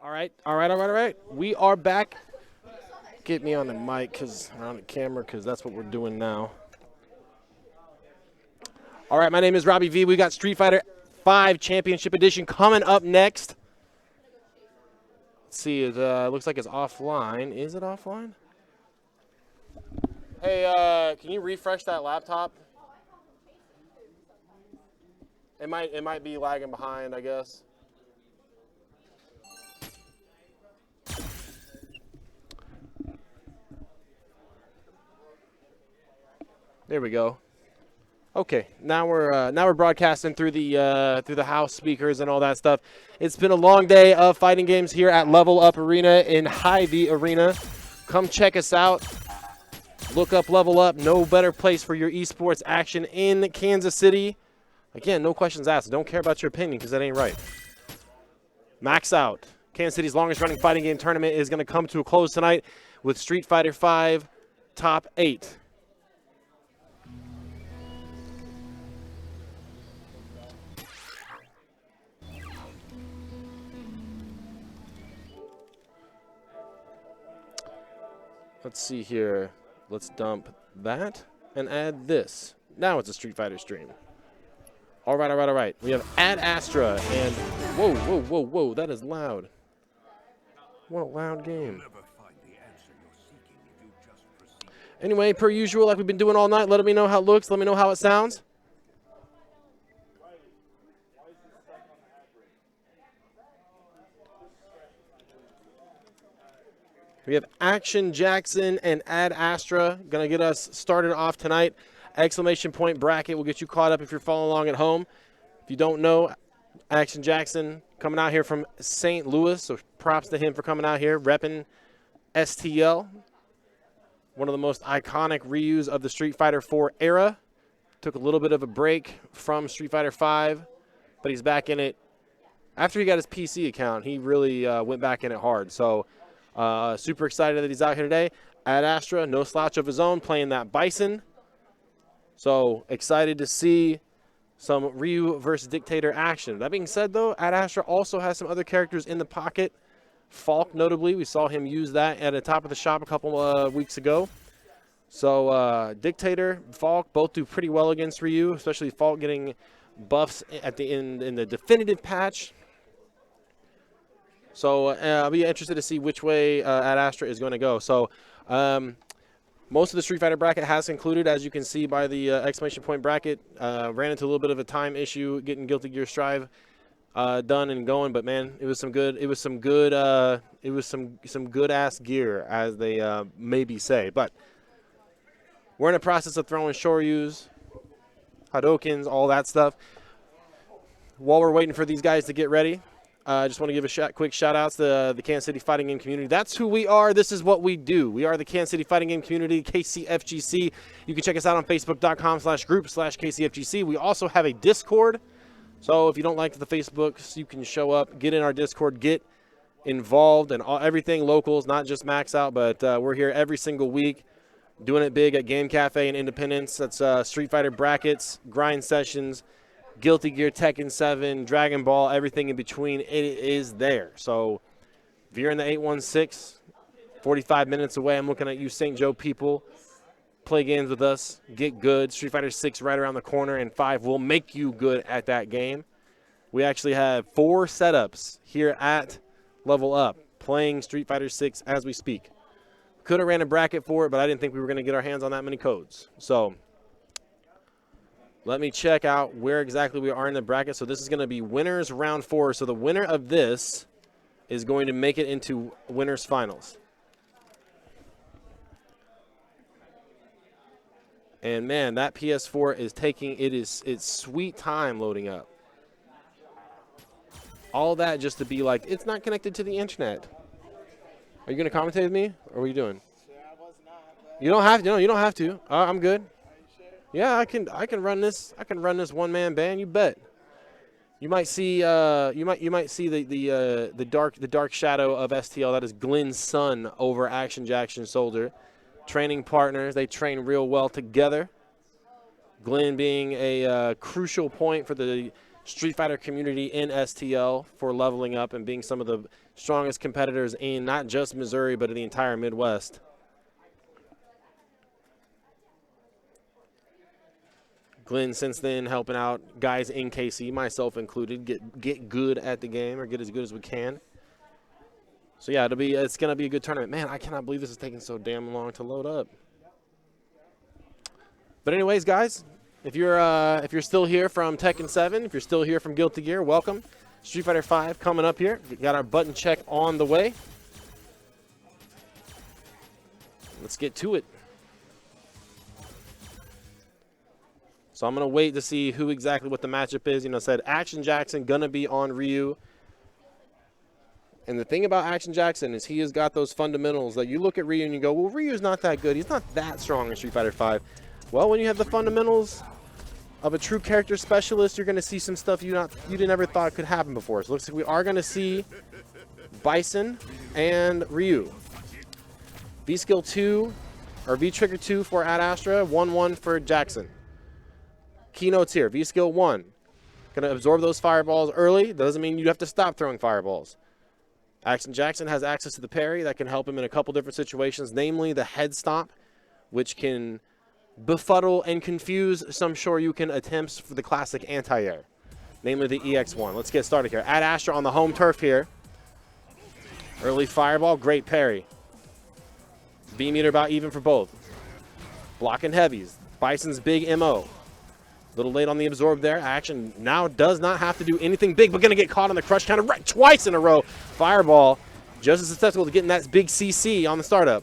All right. We are back. Get me on the mic or on the camera because that's what we're doing now. All right, my name is Robbie V. We got Street Fighter 5 Championship Edition coming up next. Let's see, it looks like it's offline. Is it offline? Hey, can you refresh that laptop? It might be lagging behind, I guess. There we go. Okay, now we're broadcasting through the house speakers and all that stuff. It's been a long day of fighting games here at Level Up Arena in Hy-Vee Arena. Come check us out. Look up Level Up. No better place for your esports action in Kansas City. Again, no questions asked. Don't care about your opinion because that ain't right. Maxout, Kansas City's longest running fighting game tournament, is going to come to a close tonight with Street Fighter 5 Top 8. Let's see here. Let's dump that and add this. Now it's a Street Fighter stream. All right. We have Ad Astra and whoa. That is loud. What a loud game. Anyway, per usual, like we've been doing all night, let me know how it looks. Let me know how it sounds. We have Action Jackson and Ad Astra going to get us started off tonight. Exclamation point bracket will get you caught up if you're following along at home. If you don't know, Action Jackson coming out here from St. Louis, so props to him for coming out here, repping STL. One of the most iconic reuse of the Street Fighter 4 era. Took a little bit of a break from Street Fighter 5, but he's back in it. After he got his PC account, he really went back in it hard. So super excited that he's out here today. Ad Astra, no slouch of his own, playing that Bison. So excited to see some Ryu versus Dictator action. That being said, though, Ad Astra also has some other characters in the pocket. Falk, notably, we saw him use that at the top of the shop a couple weeks ago. So Dictator, Falk, both do pretty well against Ryu, especially Falk getting buffs at the end in the definitive patch. So I'll be interested to see which way Ad Astra is going to go. So most of the Street Fighter bracket has concluded, as you can see by the exclamation point bracket. Ran into a little bit of a time issue getting Guilty Gear Strive done and going, but man, it was some good ass gear, as they maybe say. But we're in the process of throwing Shoryus, Hadokens, all that stuff. While we're waiting for these guys to get ready, I just want to give a quick shout-out to the Kansas City fighting game community. That's who we are. This is what we do. We are the Kansas City fighting game community, KCFGC. You can check us out on Facebook.com/group/KCFGC. We also have a Discord. So if you don't like the Facebooks, you can show up, get in our Discord, get involved, and everything locals, not just Maxout, but we're here every single week doing it big at Game Cafe and Independence. That's Street Fighter brackets, grind sessions, Guilty Gear, Tekken 7, Dragon Ball, everything in between. It is there. So if you're in the 816, 45 minutes away, I'm looking at you, St. Joe people. Play games with us. Get good. Street Fighter 6 right around the corner, and 5 will make you good at that game. We actually have 4 setups here at Level Up playing Street Fighter 6 as we speak. Could have ran a bracket for it, but I didn't think we were going to get our hands on that many codes. So let me check out where exactly we are in the bracket. So this is going to be winners round 4. So the winner of this is going to make it into winners finals. And man, that PS4 is taking it's sweet time loading up. All that just to be like, it's not connected to the internet. Are you going to commentate with me, or what are you doing? You don't have to. No, you don't have to. I'm good. Yeah, I can run this. I can run this one-man band. You bet. You might see the dark shadow of STL. That is Glenn's son over Action Jackson's shoulder. Training partners. They train real well together. Glenn being a crucial point for the Street Fighter community in STL for leveling up and being some of the strongest competitors in not just Missouri, but in the entire Midwest. Glenn, since then, helping out guys in KC, myself included, get good at the game or get as good as we can. So yeah, it's gonna be a good tournament. Man, I cannot believe this is taking so damn long to load up. But anyways, guys, if you're still here from Tekken 7, if you're still here from Guilty Gear, welcome. Street Fighter 5 coming up here. We got our button check on the way. Let's get to it. So I'm going to wait to see who exactly what the matchup is. You know, said Action Jackson going to be on Ryu. And the thing about Action Jackson is he has got those fundamentals that you look at Ryu and you go, well, Ryu's not that good. He's not that strong in Street Fighter 5. Well, when you have the fundamentals of a true character specialist, you're going to see some stuff you never thought could happen before. So it looks like we are going to see Bison and Ryu. V-Skill 2, or V-Trigger 2 for Ad Astra, 1-1 for Jackson. Keynotes here, V-Skill 1. Going to absorb those fireballs early. Doesn't mean you have to stop throwing fireballs. Action Jackson has access to the parry that can help him in a couple different situations, namely the head stomp, which can befuddle and confuse some Shoryuken attempts for the classic anti-air, namely the EX1. Let's get started here. Ad Astra on the home turf here. Early fireball, great parry. B-meter about even for both. Blocking heavies. Bison's big MO. Little late on the absorb there. Action now does not have to do anything big, but going to get caught on the crush counter right twice in a row. Fireball, just as susceptible to getting that big CC on the startup.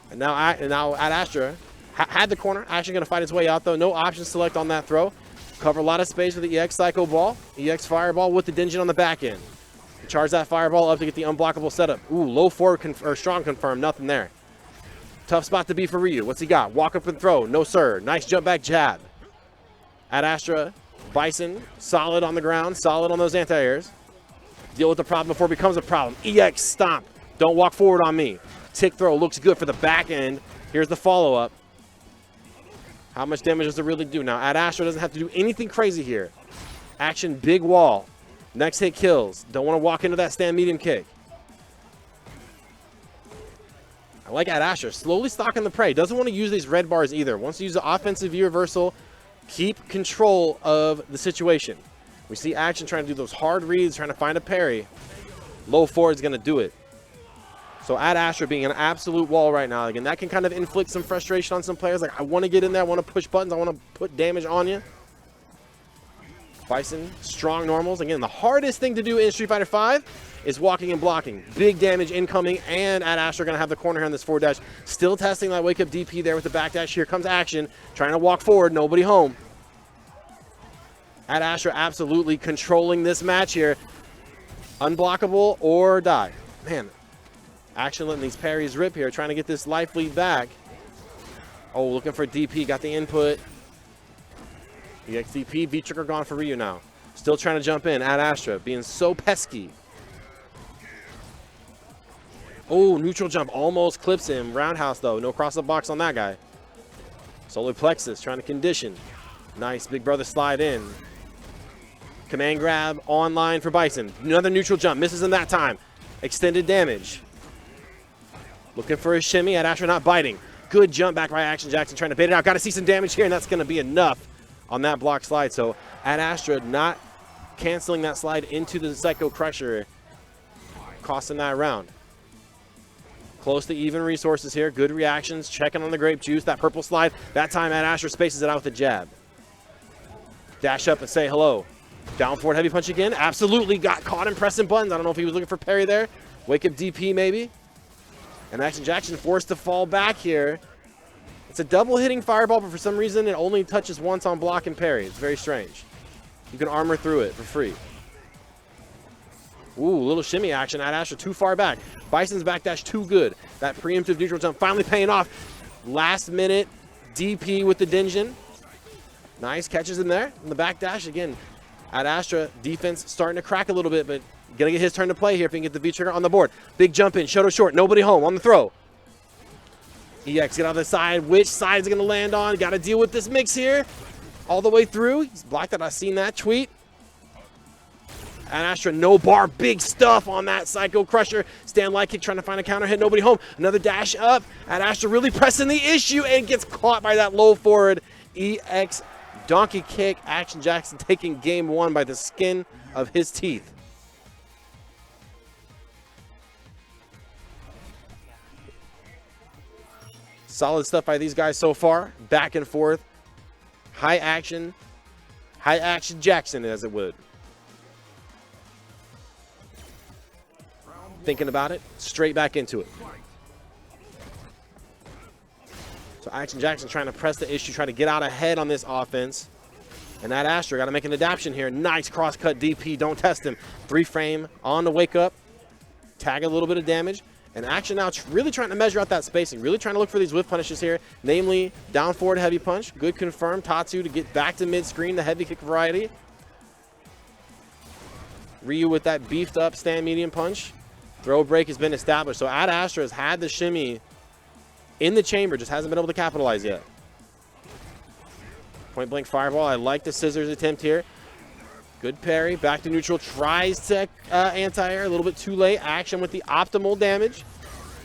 And now Ad Astra had the corner. Actually going to fight his way out, though. No option select on that throw. Cover a lot of space with the EX Psycho Ball. EX Fireball with the Dingin on the back end. Charge that Fireball up to get the unblockable setup. Ooh, low forward or strong confirm. Nothing there. Tough spot to be for Ryu. What's he got? Walk up and throw. No, sir. Nice jump back jab. Ad Astra, Bison, solid on the ground, solid on those anti-airs. Deal with the problem before it becomes a problem. EX stomp. Don't walk forward on me. Tick throw looks good for the back end. Here's the follow-up. How much damage does it really do? Now, Ad Astra doesn't have to do anything crazy here. Action, big wall. Next hit kills. Don't want to walk into that stand medium kick. I like Ad Astra. Slowly stalking the prey. Doesn't want to use these red bars either. Wants to use the offensive V reversal. Keep control of the situation. We see Action trying to do those hard reads, trying to find a parry. Low forward's going to do it. So Ad Astra being an absolute wall right now. Again, that can kind of inflict some frustration on some players. Like, I want to get in there. I want to push buttons. I want to put damage on you. Bison, strong normals. Again, the hardest thing to do in Street Fighter 5 is walking and blocking. Big damage incoming, and Ad Astra going to have the corner here on this forward dash. Still testing that wake-up DP there with the back dash. Here comes Action, trying to walk forward. Nobody home. Ad Astra absolutely controlling this match here. Unblockable or die. Man, Action letting these parries rip here, trying to get this life lead back. Oh, looking for DP. Got the input. EXDP, V-Trigger gone for Ryu now. Still trying to jump in. Ad Astra being so pesky. Oh, neutral jump almost clips him. Roundhouse, though. No cross-up box on that guy. Solar Plexus trying to condition. Nice. Big brother slide in. Command grab online for Bison. Another neutral jump. Misses him that time. Extended damage. Looking for a shimmy. Ad Astra not biting. Good jump back by Action Jackson trying to bait it out. Got to see some damage here, and that's going to be enough on that block slide. So Ad Astra not canceling that slide into the Psycho Crusher, costing that round. Close to even resources here. Good reactions. Checking on the grape juice. That purple slide. That time Ad Astra spaces it out with a jab. Dash up and say hello. Down forward heavy punch again. Absolutely got caught in pressing buttons. I don't know if he was looking for parry there. Wake up DP maybe. And Action Jackson forced to fall back here. It's a double hitting fireball, but for some reason it only touches once on block and parry. It's very strange. You can armor through it for free. Ooh, little shimmy action. Ad Astra too far back. Bison's backdash too good. That preemptive neutral jump finally paying off. Last minute DP with the Dingin. Nice catches in there. In the backdash again. Ad Astra defense starting to crack a little bit, but gonna get his turn to play here if he can get the V-Trigger on the board. Big jump in, Shoto short, nobody home on the throw. EX get on the side. Which side is gonna land on? Got to deal with this mix here all the way through. He's blocked it. I've seen that tweet. And Astra, no bar, big stuff on that Psycho Crusher. Stand light kick, trying to find a counter hit, nobody home. Another dash up. And Astra really pressing the issue and gets caught by that low forward EX donkey kick. Action Jackson taking game 1 by the skin of his teeth. Solid stuff by these guys so far. Back and forth. High action Jackson, as it would. Thinking about it, straight back into it. So Action Jackson trying to press the issue, trying to get out ahead on this offense. And that Astra got to make an adaptation here. Nice cross-cut DP, don't test him. 3-frame on the wake up. Tag a little bit of damage. And Action now really trying to measure out that spacing, really trying to look for these whiff punishes here, namely down forward heavy punch. Good confirm. Tatsu to get back to mid-screen, the heavy kick variety. Ryu with that beefed up stand medium punch. Throw break has been established. So Ad Astra has had the shimmy in the chamber, just hasn't been able to capitalize yet. Point blank fireball. I like the scissors attempt here. Good parry, back to neutral, tries to anti-air, a little bit too late. Action with the optimal damage.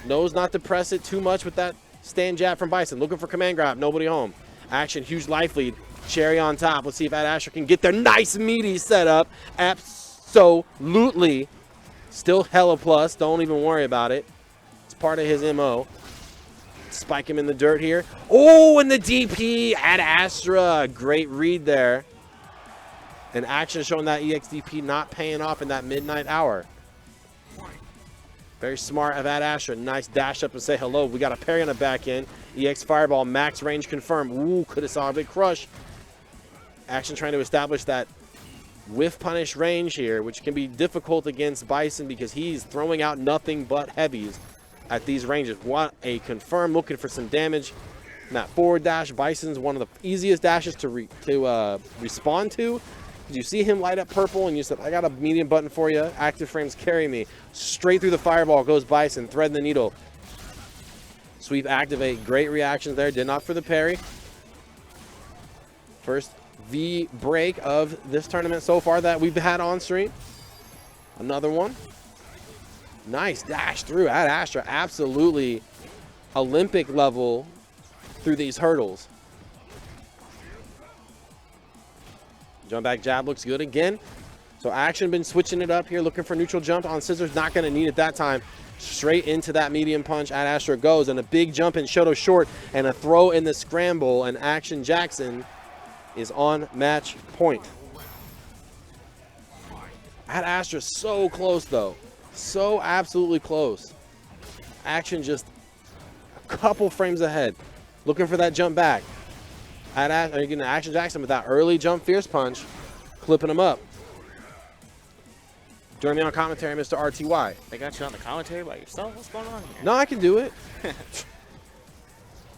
Knows not to press it too much with that stand jab from Bison. Looking for command grab, nobody home. Action, huge life lead, cherry on top. Let's see if Ad Astra can get their nice meaty setup. Absolutely. Still hella plus, don't even worry about it. It's part of his MO. Spike him in the dirt here. Oh, and the DP, Ad Astra, great read there. And Action showing that EXDP not paying off in that midnight hour. Very smart of Ad Astra. Nice dash up and say hello. We got a parry on the back end. EX Fireball, max range confirmed. Ooh, could have saw a big crush. Action trying to establish that whiff punish range here, which can be difficult against Bison because he's throwing out nothing but heavies at these ranges. Want a confirm, looking for some damage. And that forward dash, Bison's one of the easiest dashes to respond to. You see him light up purple and you said, I got a medium button for you. Active frames carry me. Straight through the fireball goes Bison, thread the needle. Sweep activate, great reactions there. Did not for the parry. First V break of this tournament so far that we've had on stream. Another one. Nice dash through. Ad Astra absolutely Olympic level through these hurdles. Jump back jab looks good again. So Action been switching it up here, looking for neutral jump on scissors. Not going to need it that time. Straight into that medium punch. Ad Astra goes, and a big jump in Shoto short and a throw in the scramble. And Action Jackson is on match point. Ad Astra so close though. So absolutely close. Action just a couple frames ahead. Looking for that jump back. Again, Action Jackson with that early jump fierce punch, clipping him up. Join me on commentary, Mr. RTY. They got you on the commentary by yourself? What's going on here? No, I can do it.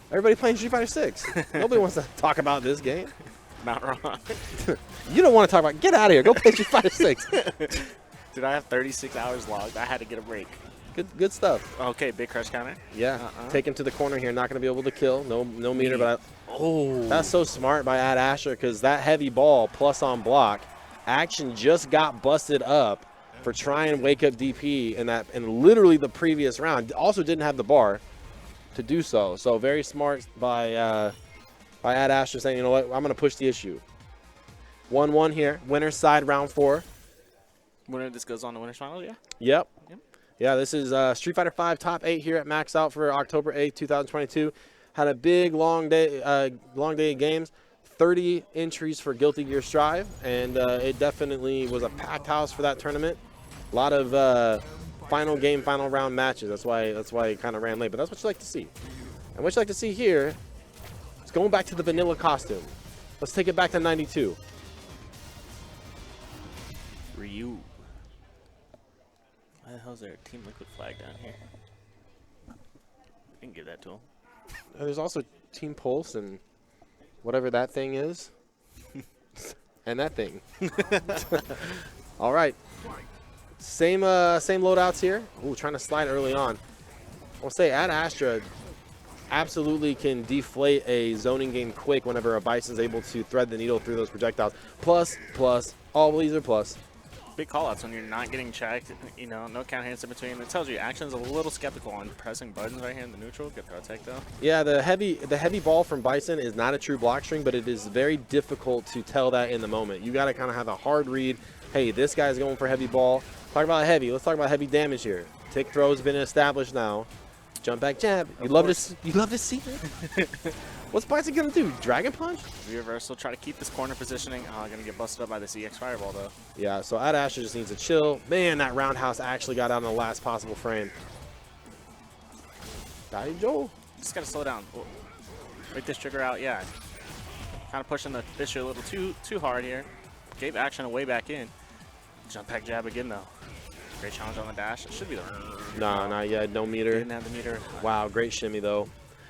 Everybody playing Street Fighter 6. Nobody wants to talk about this game. Not wrong. You don't want to talk about. Get out of here. Go play Street Fighter 6. Dude, I have 36 hours logged. I had to get a break. Good stuff. Okay, big crush counter. Yeah, take him to the corner here. Not going to be able to kill. No meter, but that's so smart by Ad Astra because that heavy ball plus on block. Action just got busted up for trying to wake up DP in literally the previous round. Also didn't have the bar to do so. So very smart by Ad Astra saying, you know what, I'm going to push the issue. 1-1 here. Winner's side round 4. Winner, this goes on to winner's final, yeah? Yep. Yeah, this is Street Fighter 5 top 8 here at Maxout for October 8th, 2022. Had a big, long day of games. 30 entries for Guilty Gear Strive, and it definitely was a packed house for that tournament. A lot of final round matches. That's why it kind of ran late, but that's what you like to see. And what you like to see here is going back to the vanilla costume. Let's take it back to 92. Ryu. Why the hell is there a Team Liquid flag down here? I can give that to him. There's also Team Pulse and whatever that thing is. And that thing. All right. Same loadouts here. Ooh, trying to slide early on. I'll say Ad Astra absolutely can deflate a zoning game quick whenever a Bison's able to thread the needle through those projectiles. Plus, all these are plus. big callouts when you're not getting checked. You know, no count hits in between. It tells you Action's a little skeptical on pressing buttons right here in the neutral. Good throw tech though. Yeah, the heavy ball from Bison is not a true block string, but it is very difficult to tell that in the moment. You got to kind of have a hard read. Hey, this guy's going for heavy ball. Talk about heavy. Let's talk about heavy damage here. Tick throw's been established now. Jump back jab. You love to see it. What's Bison gonna do? Dragon punch? Reversal. Try to keep this corner positioning. Gonna get busted up by this EX Fireball though. Yeah. So Ad Asher just needs to chill. Man, that roundhouse actually got out in the last possible frame. Joel. Just gotta slow down. Wait this trigger out. Yeah. Kind of pushing the Fisher a little too hard here. Gave Action a way back in. Jump back jab again though. Great challenge on the dash. It should be the. Nah, not yet. No meter. Didn't have the meter. Wow, great shimmy though.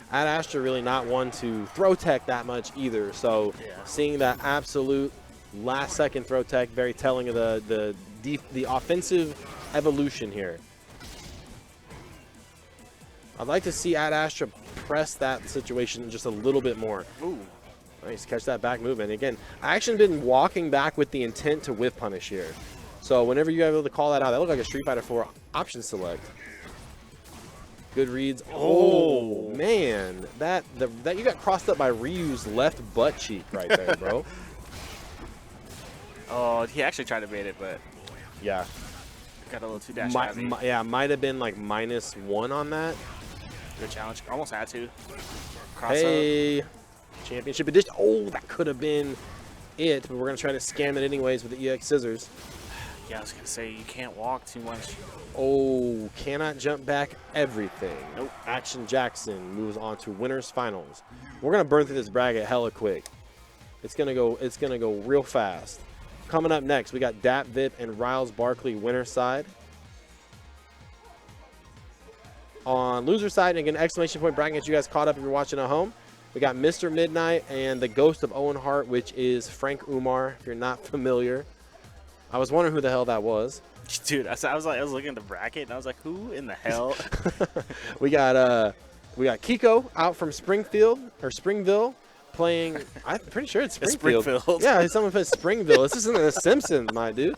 Ad Astra really not one to throw tech that much either. So seeing that absolute last second throw tech, very telling of the offensive evolution here. I'd like to see Ad Astra press that situation just a little bit more. Ooh. Nice, catch that back movement. Again, I actually been walking back with the intent to whiff punish here. So whenever you're able to call that out, that looked like a Street Fighter 4 option select. Good reads. Oh man, that you got crossed up by Ryu's left butt cheek right there, bro. Oh, he actually tried to bait it, but yeah, got a little too dash heavy. Yeah, might have been like -1 on that. Good challenge. Almost had to. Cross hey, up. Championship edition. Oh, that could have been it, but we're gonna try to scam it anyways with the EX scissors. Yeah, I was gonna say you can't walk too much. Oh, cannot jump back everything. Nope. Action Jackson moves on to winners finals. We're gonna burn through this bracket hella quick. It's gonna go real fast. Coming up next, we got Dat Vip and Riles Barkley winner side. On loser side, and again, exclamation point bracket, you guys caught up if you're watching at home. We got Mr. Midnight and the Ghost of Owen Hart, which is Frank Umar, if you're not familiar. I was wondering who the hell that was. Dude, I was looking at the bracket and I was like, who in the hell? we got Kiko out from Springfield or Springville playing. I'm pretty sure it's Springfield. Yeah, someone put Springville. This isn't The Simpsons, my dude.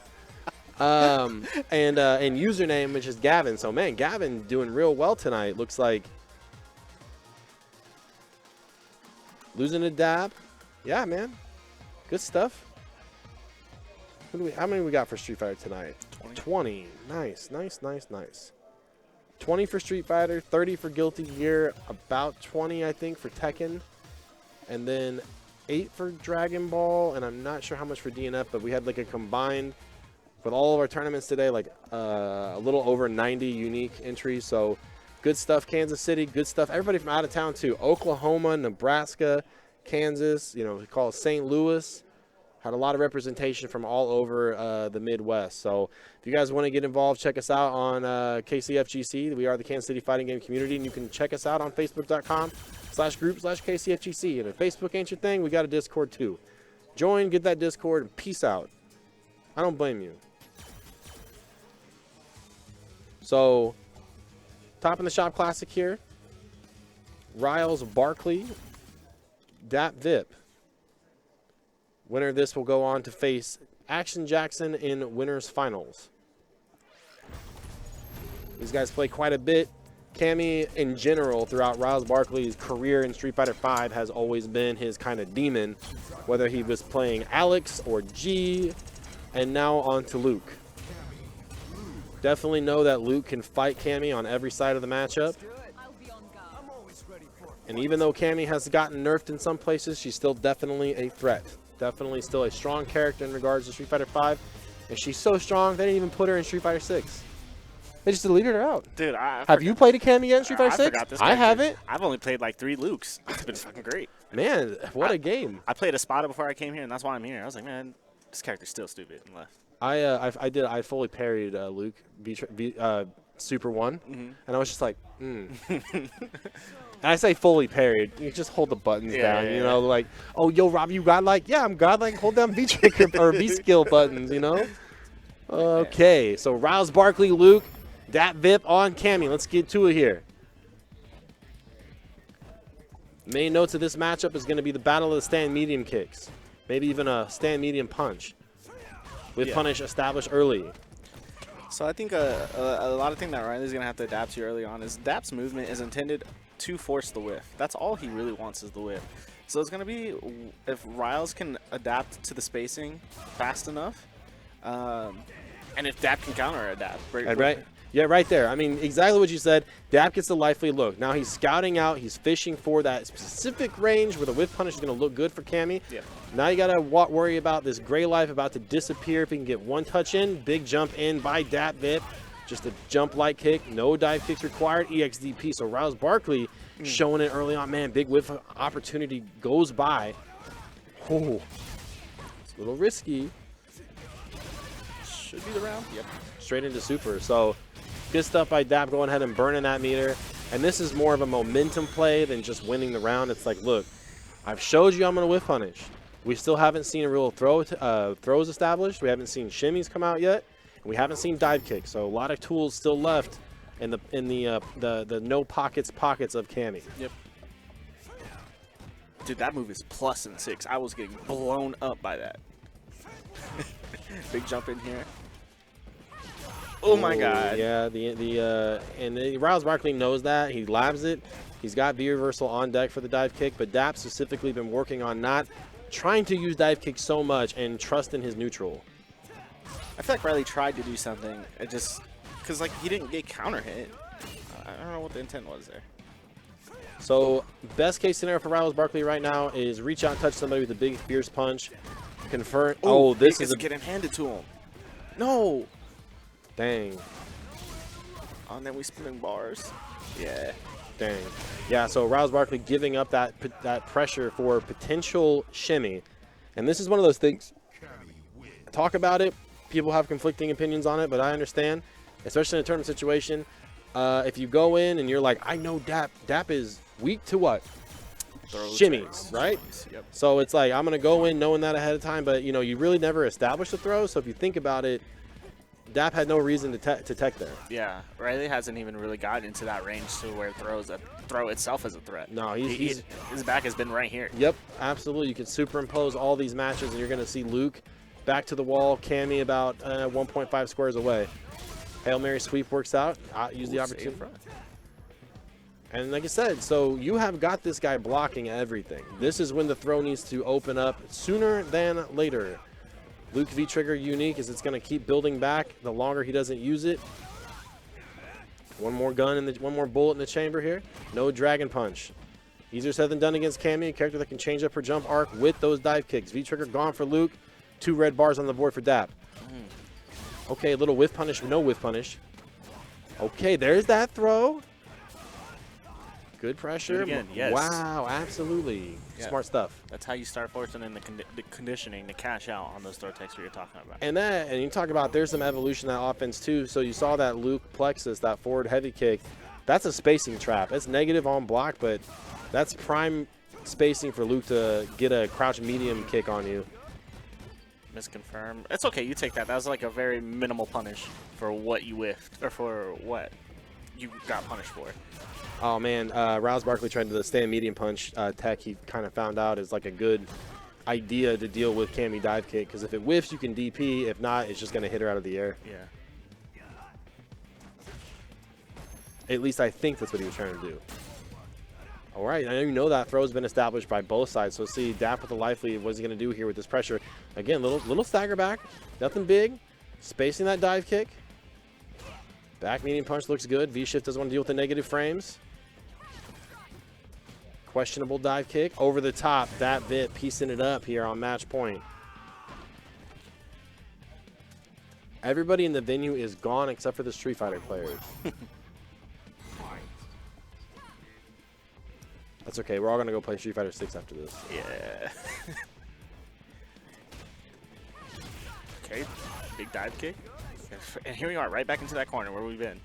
And username, which is Gavin. So man, Gavin doing real well tonight. Looks like losing a dab. Yeah, man, good stuff. How many we got for Street Fighter tonight? 20. Nice, nice, nice, nice. 20 for Street Fighter, 30 for Guilty Gear, about 20, I think, for Tekken. And then 8 for Dragon Ball, and I'm not sure how much for DNF, but we had like a combined, with all of our tournaments today, like a little over 90 unique entries. So good stuff, Kansas City, good stuff. Everybody from out of town, too. Oklahoma, Nebraska, Kansas, you know, we call it St. Louis. Had a lot of representation from all over the Midwest. So if you guys want to get involved, check us out on KCFGC. We are the Kansas City Fighting Game Community, and you can check us out on Facebook.com/group/KCFGC. And if Facebook ain't your thing, we got a Discord too. Join, get that Discord, and peace out. I don't blame you. So, top in the shop classic here. Riles Barkley, Dat Vip. Winner of this will go on to face Action Jackson in winners finals. These guys play quite a bit. Cammy, in general, throughout Riles Barkley's career in Street Fighter V, has always been his kind of demon, whether he was playing Alex or G, and now on to Luke. Definitely know that Luke can fight Cammy on every side of the matchup. And even though Cammy has gotten nerfed in some places, she's still definitely a threat. Definitely still a strong character in regards to Street Fighter V. And she's so strong, they didn't even put her in Street Fighter 6. They just deleted her out. Dude, have you played a Cammy yet in Street Fighter 6? I haven't. I've only played like 3 Lukes. It's been fucking great. Man, what a game. I played Espada before I came here, and that's why I'm here. I was like, man, this character's still stupid and left. I fully parried Luke Super 1, and I was just like, And I say fully parried. You just hold the buttons down, you know, like, oh, yo, Rob, you godlike? Yeah, I'm godlike. Hold down V-trigger or V-skill buttons, you know? Okay, so Riles Barkley, Luke, Dat Vip on Cammy. Let's get to it here. Main notes of this matchup is going to be the battle of the stand medium kicks. Maybe even a stand medium punch. with punish established early. So I think a lot of things that Riley's going to have to adapt to early on is Dap's movement is intended to force the whiff. That's all he really wants is the whiff. So it's going to be if Riles can adapt to the spacing fast enough, and if Dap can counter adapt. Right. Yeah, right there. I mean, exactly what you said. Dap gets the life lead look. Now he's scouting out. He's fishing for that specific range where the whiff punish is going to look good for Cammy. Yeah. Now you got to worry about this gray life about to disappear. If he can get one touch in, big jump in by Dap Vip. Just a jump light kick. No dive kicks required. EXDP. So Rouse Barkley showing it early on. Man, big whiff opportunity goes by. Oh, it's a little risky. Should be the round. Yep. Straight into super. So good stuff by Dap going ahead and burning that meter. And this is more of a momentum play than just winning the round. It's like, look, I've showed you I'm going to whiff punish. We still haven't seen a real throws established. We haven't seen shimmies come out yet. And we haven't seen dive kicks. So a lot of tools still left in the no pockets of Cammy. Yep. Dude, that move is plus in 6. I was getting blown up by that. Big jump in here. Oh my God. Yeah, Rouse Barkley knows that. He labs it. He's got V reversal on deck for the dive kick, but Dap specifically been working on not trying to use dive kick so much and trust in his neutral. I feel like Riley tried to do something. It just because like he didn't get counter hit. I don't know what the intent was there. So best case scenario for Rouse Barkley right now is reach out and touch somebody with a big fierce punch. Confirm. Oh, this is getting handed to him. No. Dang. Oh, and then we spinning bars. Yeah. Dang. Yeah, so Rouse Barkley giving up that pressure for potential shimmy. And this is one of those things. Talk about it. People have conflicting opinions on it, but I understand, especially in a tournament situation. If you go in and you're like, I know Dap is weak to what? Shimmies, right? Yep. So it's like, I'm going to go in knowing that ahead of time, but, you know, you really never established a throw. So if you think about it, Dap had no reason to tech there. Yeah, Riley hasn't even really gotten into that range to where throw itself is a threat. No, his back has been right here. Yep, absolutely. You can superimpose all these matches, and you're going to see Luke back to the wall, Cammy about 1.5 squares away. Hail Mary sweep works out. Use the opportunity. And like I said, so you have got this guy blocking everything. This is when the throw needs to open up sooner than later. Luke V-Trigger unique is it's going to keep building back the longer he doesn't use it. One more one more bullet in the chamber here. No dragon punch. Easier said than done against Cammy, a character that can change up her jump arc with those dive kicks. V-Trigger gone for Luke. 2 red bars on the board for Dap. Okay, a little whiff punish, no whiff punish. Okay, there's that throw. Good pressure. Again, yes. Wow, absolutely. Yeah. Smart stuff. That's how you start forcing in the conditioning to cash out on those throw techs you're talking about. And you talk about there's some evolution in that offense too. So you saw that Luke plexus, that forward heavy kick. That's a spacing trap. It's negative on block, but that's prime spacing for Luke to get a crouch medium kick on you. Misconfirm. It's okay. You take that. That was like a very minimal punish for what you whiffed or for what you got punished for. Oh, man, Rouse Barkley tried to stand medium punch tech. He kind of found out is like a good idea to deal with Cammy dive kick because if it whiffs, you can DP. If not, it's just going to hit her out of the air. Yeah. At least I think that's what he was trying to do. All right, I know that throw's been established by both sides. So see, Dap with the life lead. What's he going to do here with this pressure? Again, little stagger back. Nothing big. Spacing that dive kick. Back medium punch looks good. V-shift doesn't want to deal with the negative frames. Questionable dive kick. Over the top. That bit piecing it up here on match point. Everybody in the venue is gone except for the Street Fighter players. That's okay. We're all going to go play Street Fighter 6 after this. Yeah. Okay. Big dive kick. And here we are, right back into that corner where we've been.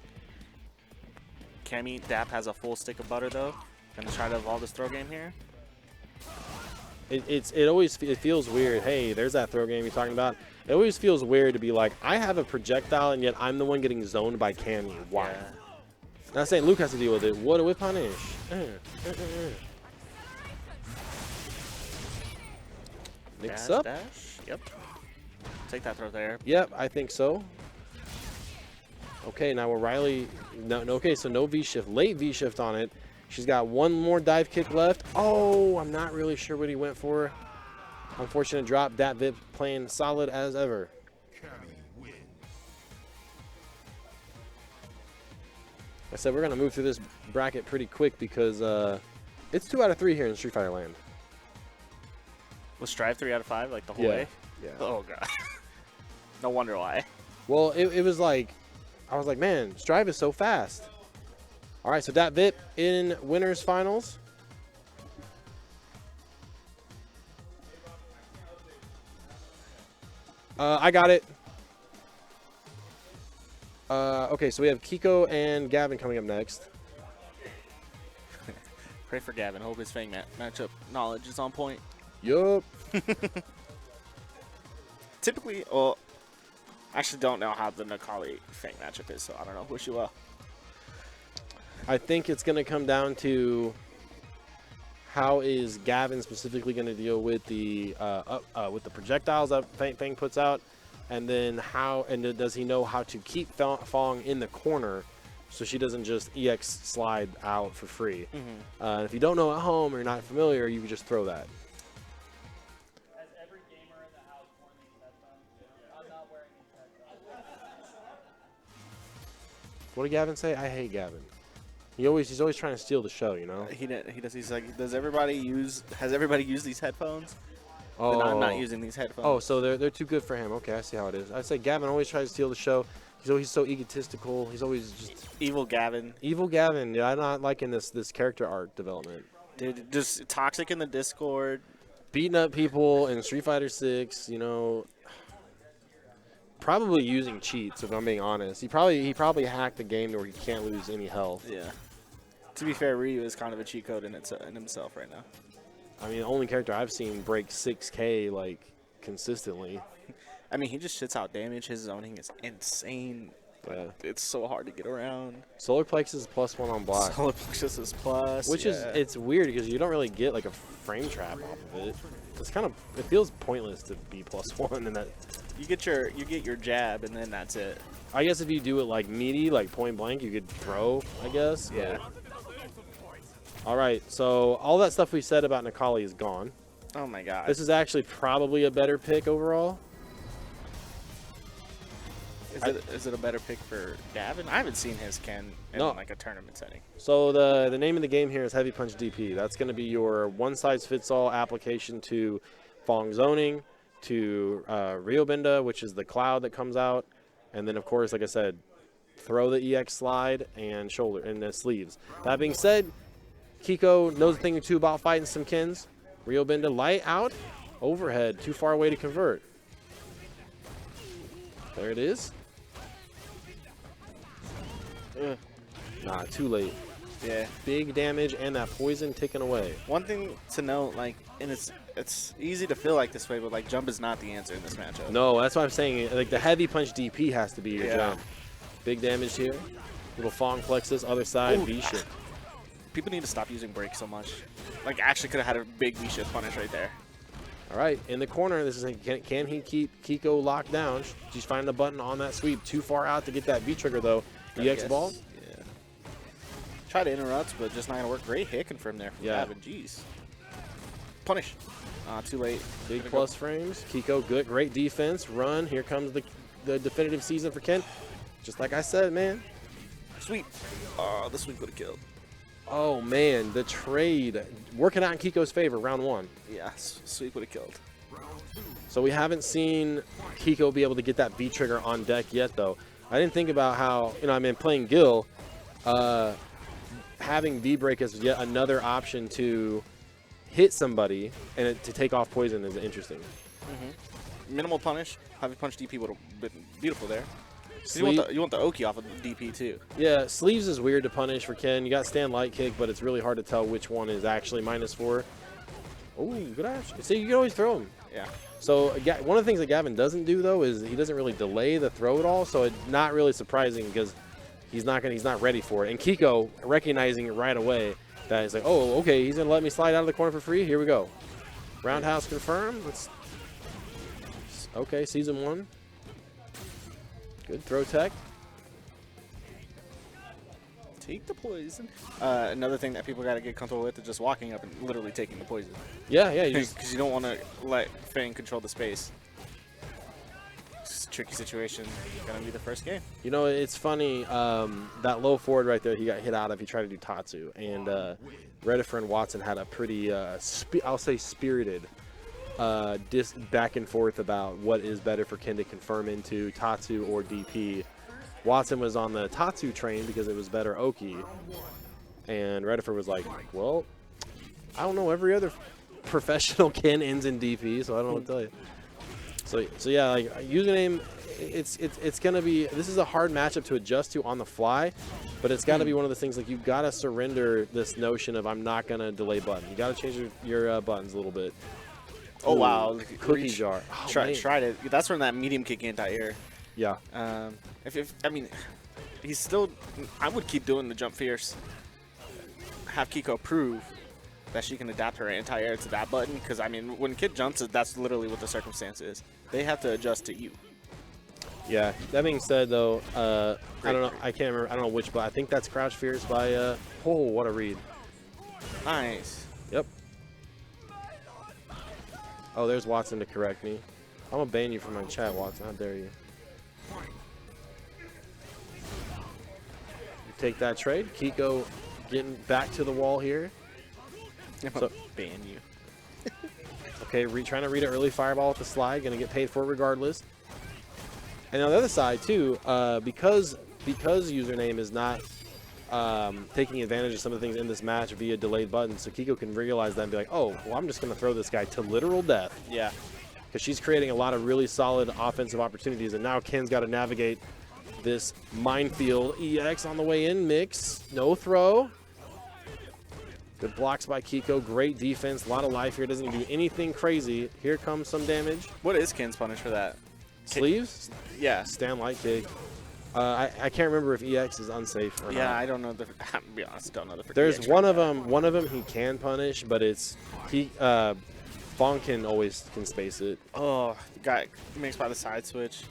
Cammy, Dap has a full stick of butter, though. Gonna try to evolve this throw game here. It feels weird. Hey, there's that throw game you're talking about. It always feels weird to be like, I have a projectile, and yet I'm the one getting zoned by Cammy. Why? Yeah. Not saying Luke has to deal with it. What a whip punish. Mix up. Dash. Yep. Take that throw there. Yep, I think so. Okay, now we're Riley. No, okay, so no V-shift. Late V-shift on it. She's got one more dive kick left. Oh, I'm not really sure what he went for. Unfortunate drop. Dat Vip playing solid as ever. I said we're going to move through this bracket pretty quick because it's 2 out of 3 here in Street Fighter Land. Was Strive 3 out of 5 like the whole Yeah. way? Yeah. Oh, God. No wonder why. Well, it was like, I was like, man, Strive is so fast. All right, so Dat Vip in winners finals. I got it. Okay, so we have Kiko and Gavin coming up next. Pray for Gavin. Hope his Fang matchup knowledge is on point. Yup. Typically, well, I actually don't know how the Nakali Fang matchup is, so I don't know. Wish you well. I think it's going to come down to how is Gavin specifically going to deal with the projectiles that Fang puts out, and then does he know how to keep Fong in the corner so she doesn't just EX slide out for free. Mm-hmm. If you don't know at home or you're not familiar, you can just throw that. Has every gamer in the house worn these headphones? I'm not wearing these headphones. What did Gavin say? I hate Gavin. He's always trying to steal the show, you know? He does. He's like, has everybody used these headphones? Oh, Then I'm not using these headphones. Oh, so they're too good for him. Okay, I see how it is. I'd say Gavin always tries to steal the show. He's always so egotistical. He's always just Evil Gavin. evil Gavin. Yeah, I'm not liking this character art development. Dude, just toxic in the Discord. Beating up people in Street Fighter 6, you know. Probably using cheats, if I'm being honest. He probably hacked the game where he can't lose any health. Yeah. To be fair, Ryu is kind of a cheat code in himself right now. I mean, the only character I've seen break 6K like consistently. I mean, he just shits out damage. His zoning is insane. Yeah. It's so hard to get around. Solar Plex is +1 on block. Solar Plexus is plus. Which is, it's weird because you don't really get like a frame trap off of it. It's kind of, it feels pointless to be +1 in that. You get your jab and then that's it. I guess if you do it like meaty, like point blank, you could throw, I guess. Yeah. All right, so all that stuff we said about Nakali is gone. Oh my god. This is actually probably a better pick overall. Is it a better pick for Gavin? I haven't seen his Ken in like a tournament setting. So the name of the game here is Heavy Punch DP. That's going to be your one-size-fits-all application to Fong zoning, to Ryobinda, which is the cloud that comes out, and then of course, like I said, throw the EX slide and shoulder and the sleeves. That being said, Kiko knows a thing or two about fighting some Kens. Ryobinda light out, overhead, too far away to convert. There it is. Ugh. Nah, too late. Yeah. Big damage and that poison ticking away. One thing to note, like, and it's easy to feel like this way, but like jump is not the answer in this matchup. No, that's what I'm saying. Like the heavy punch DP has to be your Yeah. jump. Big damage here. Little Fong plexus, other side, Ooh. V-shift. People need to stop using break so much. Like, actually could have had a big V-shift punish right there. All right, in the corner, this is can he keep Kiko locked down? She's finding the button on that sweep. Too far out to get that V-trigger, though. EX ball? Yeah. Try to interrupt, but just not going to work. Great hit confirm there from Gavin. Jeez. Punish. Too late. Big plus frames. Kiko, good, great defense. Run. Here comes the definitive season for Ken. Just like I said, man. Sweep. The sweep would have killed. Oh, man, the trade. Working out in Kiko's favor, round 1. Yeah, sweep would have killed. So we haven't seen Kiko be able to get that V-trigger on deck yet, though. I didn't think about how, I mean, playing Gil, having V-break as yet another option to hit somebody and to take off poison is interesting. Mm-hmm. Minimal punish. Heavy punch DP would have been beautiful there. You want the Oki off of the DP too. Yeah, sleeves is weird to punish for Ken. You got stand light kick, but it's really hard to tell which one is actually -4. Oh, good action. See, you can always throw him. Yeah. So one of the things that Gavin doesn't do though is he doesn't really delay the throw at all. So it's not really surprising because he's not ready for it. And Kiko recognizing it right away that he's like, oh, okay, he's gonna let me slide out of the corner for free. Here we go. Roundhouse confirmed. Let's Okay, season 1. Good throw tech. Take the poison. Another thing that people got to get comfortable with is just walking up and literally taking the poison. Yeah, yeah. Because you don't want to let Fang control the space. It's a tricky situation. Gonna be the first game. You know, it's funny. That low forward right there, he got hit out of. He tried to do Tatsu, and Redifer and Watson had a pretty, I'll say, spirited back and forth about what is better for Ken to confirm into, Tatsu or DP. Watson was on the Tatsu train because it was better Oki, and Redifer was like, well, I don't know, every other professional Ken ends in DP, so I don't know what to tell you. So yeah, like username, it's gonna be, this is a hard matchup to adjust to on the fly, but it's got to be one of the things, like, you got to surrender this notion of I'm not gonna delay button. You got to change your buttons a little bit. Oh, wow. Cookie jar. Oh, tried it. That's from that medium kick anti-air. Yeah. I mean, he's still. I would keep doing the jump fierce. Have Kiko prove that she can adapt her anti-air to that button. Because I mean, when Kid jumps, that's literally what the circumstance is. They have to adjust to you. Yeah. That being said, though, I don't know. I can't remember. I don't know which, but I think that's Crouch Fierce by. Oh, what a read. Nice. Yep. Oh, there's Watson to correct me. I'm gonna ban you from my chat, Watson. How dare you? Take that trade. Kiko getting back to the wall here. So, ban you. Okay, trying to read an early fireball with the slide. Going to get paid for it regardless. And on the other side, too, because username is not taking advantage of some of the things in this match via delayed buttons, so Kiko can realize that and be like, oh, well, I'm just going to throw this guy to literal death. Yeah. Because she's creating a lot of really solid offensive opportunities, and now Ken's got to navigate this minefield. EX on the way in, mix, no throw. Good blocks by Kiko, great defense, a lot of life here, doesn't do anything crazy. Here comes some damage. What is Ken's punish for that? Sleeves? Yeah. Stand light kick. I can't remember if EX is unsafe or not. Yeah, I don't know. To be honest, don't know the. There's EX one of them he can punish, but it's Bonkin always can space it. Oh, got mixed by the side switch.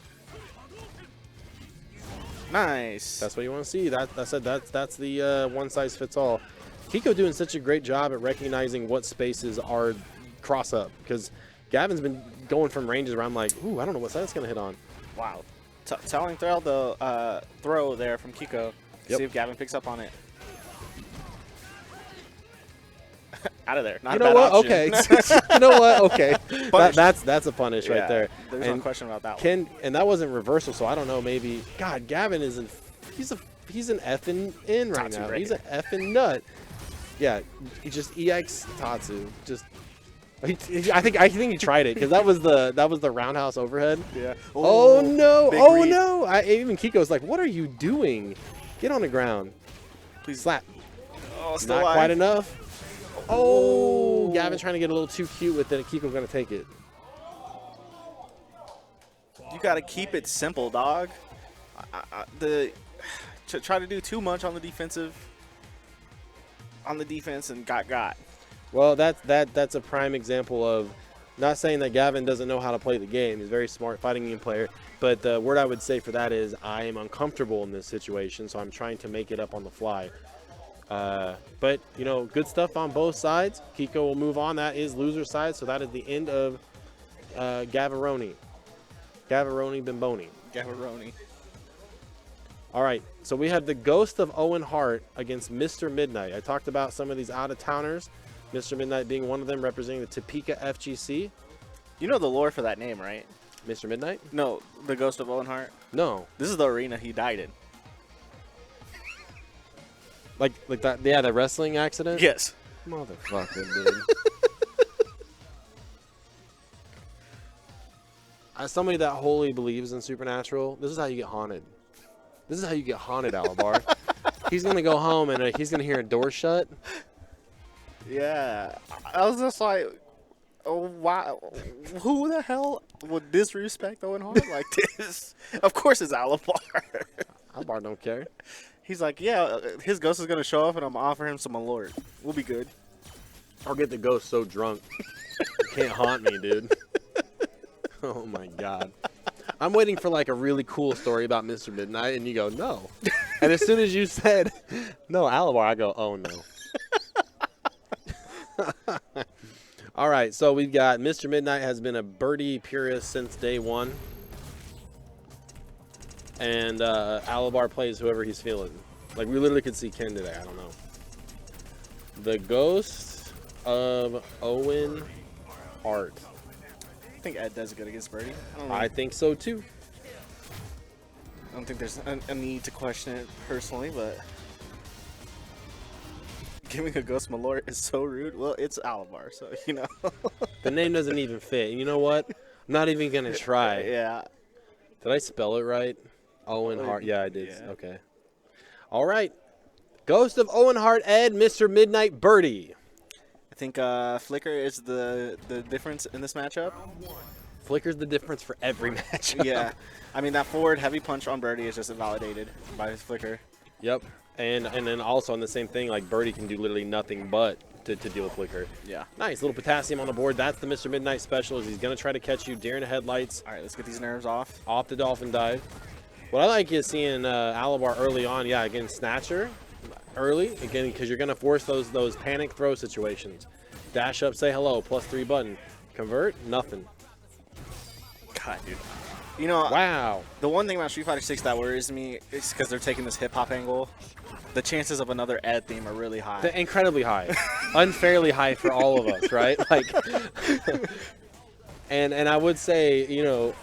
Nice. That's what you want to see. That's the one size fits all. Kiko doing such a great job at recognizing what spaces are cross up, because Gavin's been going from ranges where I'm like, ooh, I don't know what side it's gonna hit on. Wow. Telling throw the throw there from Kiko. Yep. See if Gavin picks up on it. Out of there. Not You a know bad what? option. Okay. You know what? Okay. Punish. That's a punish right there. There's no question about that one. And that wasn't reversal, so I don't know. Maybe God, Gavin isn't. He's an effing in right Tatsu now. right He's an effing nut. Yeah, he just EX Tatsu. Just. I think he tried it because that was the roundhouse overhead. Yeah. Oh no! Big Oh read. no! Even Kiko's like, "What are you doing? Get on the ground." Please Slap. Oh, still Not alive. quite enough. Oh, Gavin trying to get a little too cute with it. Kiko's gonna take it. You gotta keep it simple, dog. Try to do too much on the defense and got. Well, that's a prime example of, not saying that Gavin doesn't know how to play the game. He's a very smart fighting game player. But the word I would say for that is I am uncomfortable in this situation, so I'm trying to make it up on the fly. But, you know, good stuff on both sides. Kiko will move on. That is loser side, so that is the end of Gavaroni. Gavaroni Bimboni. Gavaroni. All right, so we have the ghost of Owen Hart against Mr. Midnight. I talked about some of these out-of-towners, Mr. Midnight being one of them, representing the Topeka FGC. You know the lore for that name, right? Mr. Midnight? No, the ghost of Owen Hart. No. This is the arena he died in. Like that? Yeah, the wrestling accident? Yes. Motherfucker, dude. As somebody that wholly believes in supernatural, this is how you get haunted. This is how you get haunted, Alabar. He's going to go home and he's going to hear a door shut. Yeah. I was just like, oh, wow. Who the hell would disrespect Owen Hart like this? Of course it's Alabar. Alabar don't care. He's like, yeah, his ghost is going to show up and I'm going to offer him some Malort. We'll be good. I'll get the ghost so drunk. You can't haunt me, dude. Oh my God. I'm waiting for like a really cool story about Mr. Midnight, and you go, no. And as soon as you said, no, Alabar, I go, oh no. All right, so we've got Mr. Midnight has been a birdie purist since day one. And Alabar plays whoever he's feeling. Like, we literally could see Ken today. I don't know. The Ghost of Owen Hart. I think Ed does good against Birdie. I think so, too. I don't think there's a need to question it personally, but giving a Ghost Malort is so rude. Well, it's Alabar, so, you know. The name doesn't even fit. You know what? I'm not even going to try. Yeah. Did I spell it right? Owen Hart. Yeah, I did. Yeah. Okay. All right. Ghost of Owen Hart, Ed, Mr. Midnight, Birdie. I think Flicker is the difference in this matchup. Flicker's the difference for every matchup. Yeah. I mean, that forward heavy punch on Birdie is just invalidated by his Flicker. Yep. And then also on the same thing, like Birdie can do literally nothing but to deal with Flicker. Yeah. Nice. Little potassium on the board. That's the Mr. Midnight special. He's going to try to catch you deer in the headlights. All right, let's get these nerves off. Off the dolphin dive. What I like is seeing Alabar early on. Yeah, again, Snatcher early. Again, because you're going to force those panic throw situations. Dash up, say hello, +3 button. Convert, nothing. God, dude. You know, Wow. the one thing about Street Fighter 6 that worries me is because they're taking this hip-hop angle. The chances of another Ed theme are really high. They're incredibly high. Unfairly high for all of us, right? Like, and I would say, you know,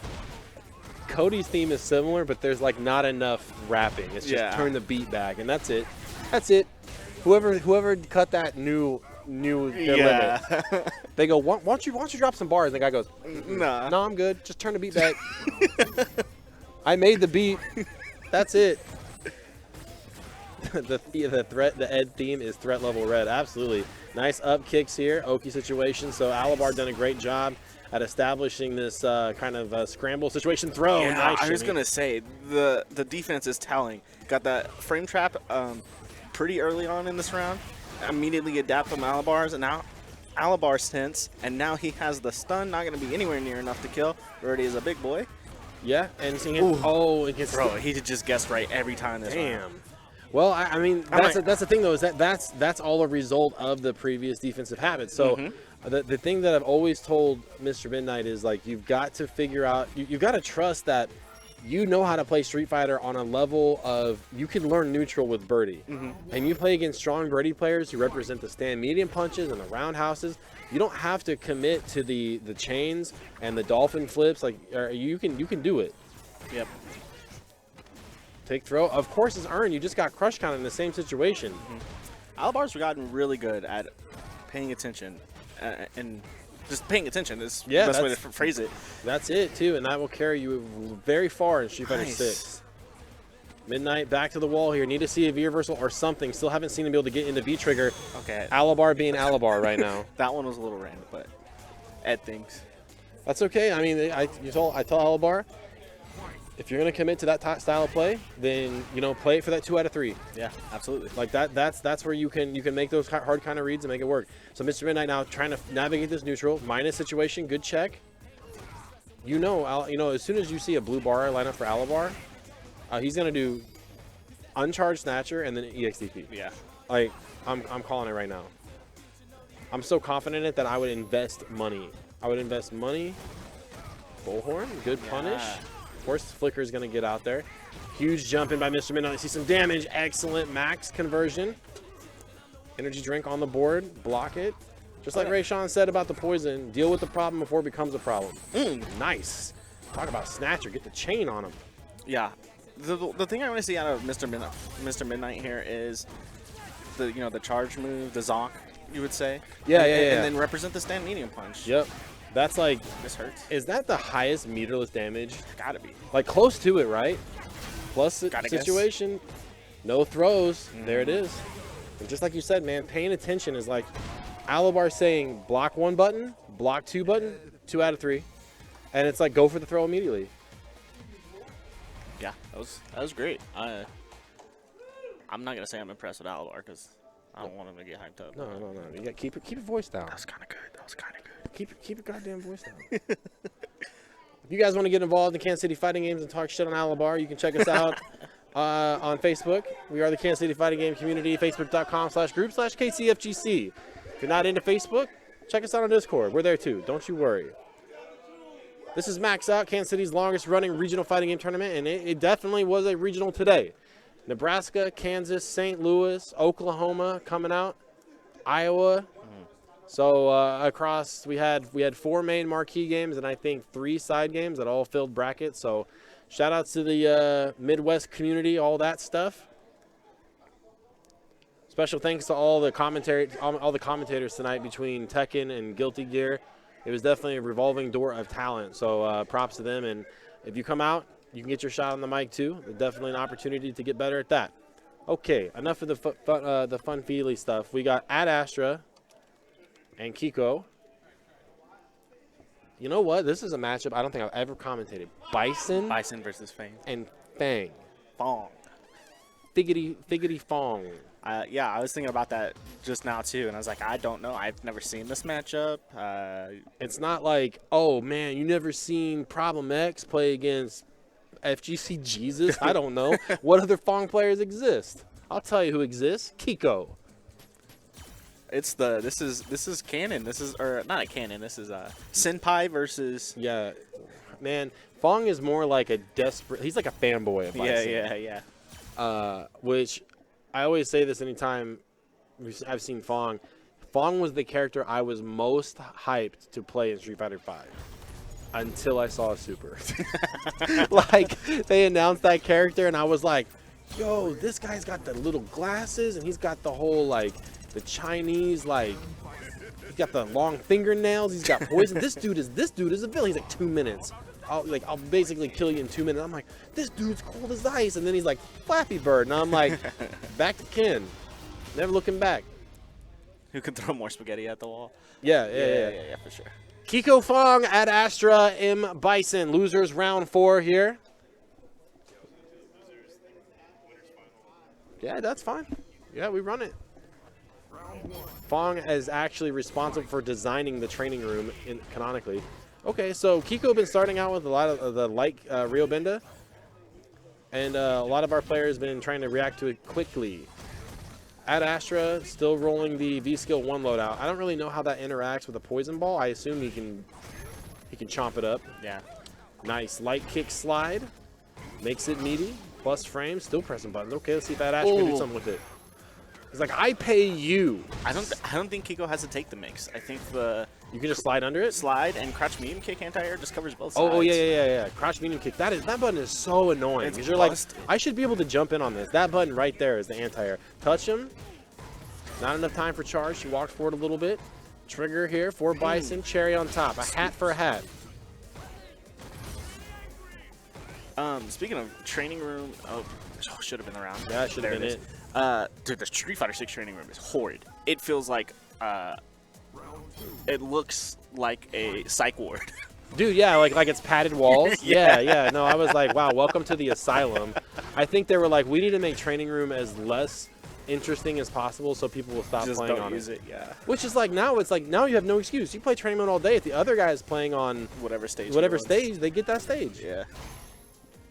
Cody's theme is similar, but there's like not enough rapping. It's just turn the beat back, and that's it. That's it. Whoever cut that knew their limit. They go, why don't you drop some bars? And the guy goes, Nah. no, I'm good. Just turn the beat back. I made the beat. That's it. The Ed theme is threat level red. Absolutely. Nice up kicks here. Oki situation. So Alabar done a great job at establishing this kind of scramble situation throw. Yeah, Nice I was shimmy. going to say, the defense is telling. Got that frame trap pretty early on in this round. Immediately adapt from Alabar's, and now Alabar stints, and now he has the stun. Not going to be anywhere near enough to kill. Already is a big boy. Yeah, and seeing him. Oh, it gets. Bro, he just guessed right every time this Damn. round. Well, I mean, that's the thing though, is that's all a result of the previous defensive habits. So the thing that I've always told Mr. Midnight is, like, you've got to figure out, you've got to trust that you know how to play Street Fighter on a level of, you can learn neutral with Birdie. And you play against strong Birdie players who represent the stand medium punches and the roundhouses. You don't have to commit to the chains and the dolphin flips. Like, you can do it. Yep. Take throw. Of course it's earned. You just got crush counted in the same situation. Alabar's gotten really good at paying attention and just paying attention is the best way to phrase it. That's it, too, and that will carry you very far in Street Fighter 6. Midnight back to the wall here. Need to see a V reversal or something. Still haven't seen him be able to get into V trigger. Okay. Alabar being Alabar right now. That one was a little random, but Ed thinks. That's okay. I mean, I tell Alabar, if you're going to commit to that style of play, then, you know, play it for that 2 out of 3. Yeah, absolutely. Like that's where you can make those hard kind of reads and make it work. So Mr. Midnight now trying to navigate this neutral minus situation. Good check. You know, as soon as you see a blue bar line up for Alabar, he's gonna do uncharged snatcher and then EXDP. Yeah. Like I'm calling it right now. I'm so confident in it that I would invest money. Bullhorn, good punish. Of course, Flicker's going to get out there. Huge jump in by Mr. Midnight. I see some damage. Excellent max conversion. Energy drink on the board. Block it. Just like Ray Sean said about the poison, deal with the problem before it becomes a problem. Nice. Talk about snatcher. Get the chain on him. Yeah. The thing I want to see out of Mr. Midnight here is the charge move, the Zonk, you would say. Yeah. And then represent the stand medium punch. Yep. That's like, this hurts. Is that the highest meterless damage? Gotta be. Like close to it, right? Plus Gotta situation, no throws. There it is. And just like you said, man, paying attention is like Alabar saying block 1 button, block 2 button, 2 out of 3. And it's like go for the throw immediately. Yeah, that was great. I'm not gonna say I'm impressed with Alabar because I don't want him to get hyped up. No. You got keep your voice down. That was kind of good. Keep your goddamn voice down. If you guys want to get involved in Kansas City Fighting Games and talk shit on Alabar, you can check us out on Facebook. We are the Kansas City Fighting Game community, facebook.com/group/KCFGC. If you're not into Facebook, check us out on Discord. We're there too. Don't you worry. This is Maxout, Kansas City's longest running regional fighting game tournament, and it definitely was a regional today. Nebraska, Kansas, St. Louis, Oklahoma coming out, Iowa. So across, we had 4 main marquee games and I think 3 side games that all filled brackets. So shout outs to the Midwest community, all that stuff. Special thanks to all the commentators tonight between Tekken and Guilty Gear. It was definitely a revolving door of talent. So props to them. And if you come out, you can get your shot on the mic too. Definitely an opportunity to get better at that. Okay, enough of the fun feely stuff. We got Ad Astra and Kiko. You know what? This is a matchup I don't think I've ever commentated. Bison versus Fang. and Fang. Fong. Figgity Fong. Yeah, I was thinking about that just now too, and I was like, I don't know. I've never seen this matchup. It's not like, oh man, you never seen Problem X play against FGC Jesus? I don't know. What other Fong players exist? I'll tell you who exists. Kiko. This is canon. This is not a canon. This is Senpai versus. Yeah, man. Fong is more like a desperate. He's like a fanboy of Bison. Yeah. Which I always say this anytime I've seen Fong. Fong was the character I was most hyped to play in Street Fighter V until I saw a Super. Like, they announced that character, and I was like, yo, this guy's got the little glasses, and he's got the whole, like, the Chinese, like, he's got the long fingernails, he's got poison. This dude is a villain. He's like 2 minutes. I'll basically kill you in 2 minutes. I'm like, this dude's cold as ice. And then he's like, Flappy Bird. And I'm like, back to Ken. Never looking back. Who can throw more spaghetti at the wall? Yeah, for sure. Kiko Fong, Ad Astra, M. Bison. Losers round 4 here. Yeah, that's fine. Yeah, we run it. Fong is actually responsible for designing the training room canonically. Okay, so Kiko been starting out with a lot of the light Rio Benda, and a lot of our players been trying to react to it quickly. Ad Astra still rolling the V-Skill 1 loadout. I don't really know how that interacts with a poison ball. I assume he can chomp it up. Yeah. Nice light kick slide, makes it meaty. Plus frame, still pressing buttons. Okay, let's see if Ad Astra can do something with it. He's like, I pay you. I don't think Kiko has to take the mix. I think you can just slide under it. Slide and crouch medium kick anti-air just covers both sides. Oh yeah. Crouch medium kick. That button is so annoying because you're like, I should be able to jump in on this. That button right there is the anti-air. Touch him. Not enough time for charge. She walked forward a little bit. Trigger here for Bison. Cherry on top. A hat for a hat. Speaking of training room, should have been around. Yeah, should have been it. Dude, the Street Fighter 6 training room is horrid. It feels like, it looks like a psych ward. Dude, yeah, like it's padded walls. Yeah. No, I was like, wow, welcome to the asylum. I think they were like, we need to make training room as less interesting as possible so people will stop playing on it. Yeah. Which is like now you have no excuse. You play training mode all day. If the other guy is playing on whatever stage, they get that stage. Yeah.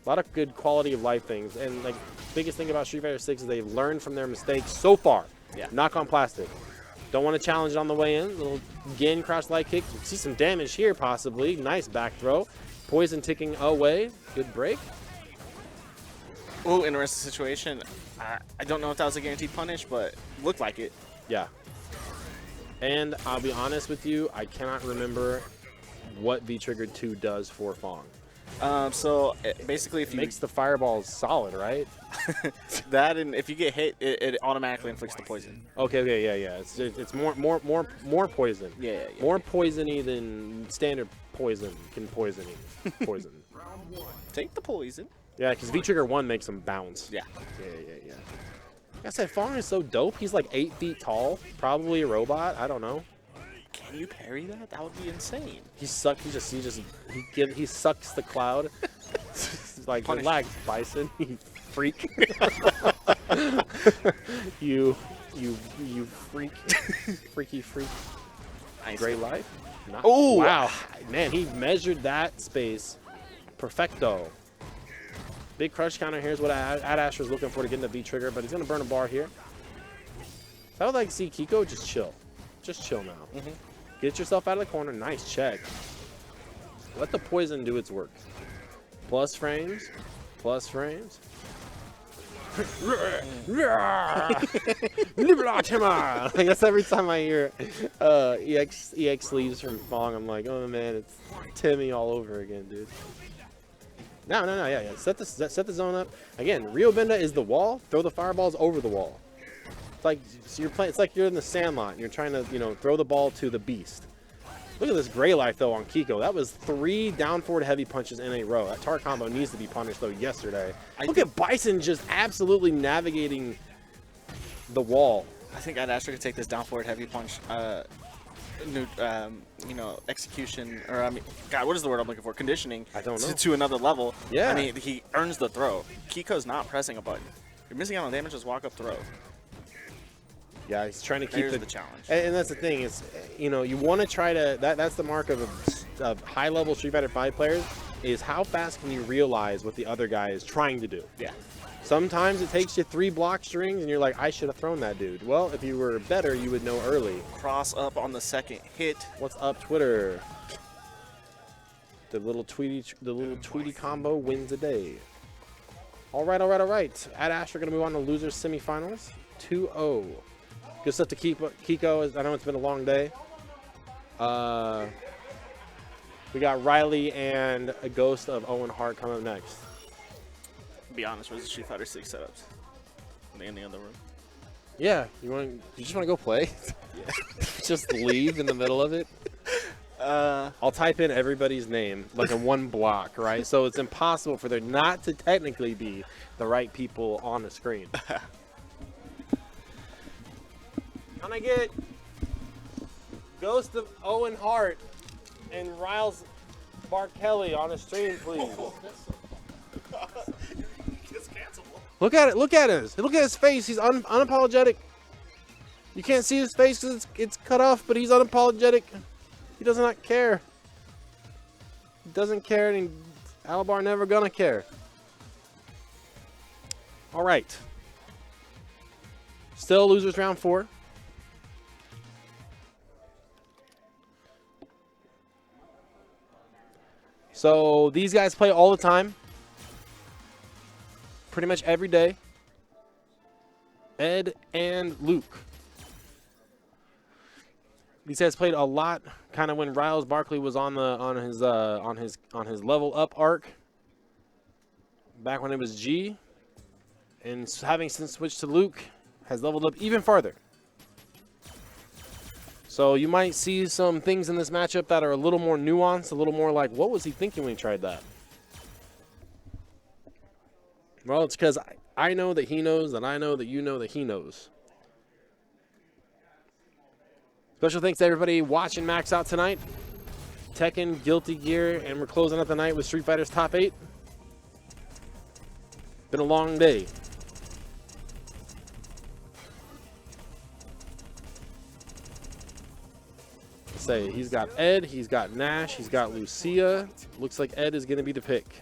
A lot of good quality of life things, and like biggest thing about Street Fighter 6 is they've learned from their mistakes so far. Yeah. Knock on plastic. Don't want to challenge it on the way in. Little Gin cross light kick. See some damage here possibly. Nice back throw. Poison ticking away. Good break. Oh, interesting situation. I don't know if that was a guaranteed punish, but looked like it. Yeah. And I'll be honest with you, I cannot remember what V-Triggered 2 does for Fong. So basically, if you makes the fireballs solid, right? That, and if you get hit, it automatically inflicts the poison. Okay, yeah. It's more poison. Yeah. More poisony than standard poison can poison. Take the poison. Yeah, because V-Trigger 1 makes him bounce. Yeah. Like I said, Fong is so dope. He's like 8 feet tall, probably a robot. I don't know. Can you parry that? That would be insane. He sucks the cloud. He's like, Punish. Relax, Bison, you freak. you freak. Freaky freak. Nice. Great life. Oh wow, man, he measured that space Perfecto. Big crush counter here is what Ad Asher's looking for to get in the V trigger, but he's going to burn a bar here. I would like to see Kiko just chill. Just chill now. Get yourself out of the corner. Nice check. Let the poison do its work. Plus frames. Plus frames. Like that's every time I hear EX leaves from Fong, I'm like, oh man, it's Timmy all over again, dude. No, yeah. Set the zone up. Again, Ryobenda is the wall. Throw the fireballs over the wall. It's like so you're playing. It's like you're in the Sandlot and you're trying to, you know, throw the ball to the beast. Look at this Gray Life though on Kiko. That was 3 down forward heavy punches in a row. That tar combo needs to be punished though yesterday. Look at Bison just absolutely navigating the wall. I think Ad Asher could take this down forward heavy punch, you know, execution, or I mean, God, what is the word I'm looking for? Conditioning. I don't know. To another level. Yeah. I mean, he earns the throw. Kiko's not pressing a button. You're missing out on damage, just walk up throw. Yeah, he's trying to keep the challenge. And that's the thing is, you know, you want to try to, that's the mark of high-level Street Fighter 5 players, is how fast can you realize what the other guy is trying to do. Yeah. Sometimes it takes you 3 block strings and you're like, I should have thrown that dude. Well, if you were better, you would know early. Cross up on the second hit. What's up, Twitter? The little Tweety combo wins a day. All right. Ad Asher going to move on to losers semifinals. 2-0. Good stuff to Kiko. I know it's been a long day. We got Riley and a ghost of Owen Hart coming up next. To be honest, where's the Street Fighter 6 setups? In the other room. Yeah, you just want to go play? Yeah. Just leave in the middle of it. I'll type in everybody's name like in one block, right? So it's impossible for there not to technically be the right people on the screen. Can I get Ghost of Owen Hart and Riles Barkelly on the stream, please? Look at it. Look at us. Look at his face. He's unapologetic. You can't see his face because it's cut off, but he's unapologetic. He does not care. He doesn't care, and Alabar never gonna care. All right. Still losers round 4. So these guys play all the time. Pretty much every day. Ed and Luke. These guys played a lot, kind of when Riles Barkley was on his level up arc. Back when it was G, and having since switched to Luke, has leveled up even farther. So you might see some things in this matchup that are a little more nuanced, a little more like, what was he thinking when he tried that? Well, it's because I know that he knows, that I know that you know that he knows. Special thanks to everybody watching Maxout tonight. Tekken, Guilty Gear, and we're closing out the night with Street Fighter's Top 8. Been a long day. Say he's got Ed, he's got Nash, he's got Lucia. Looks like Ed is going to be the pick.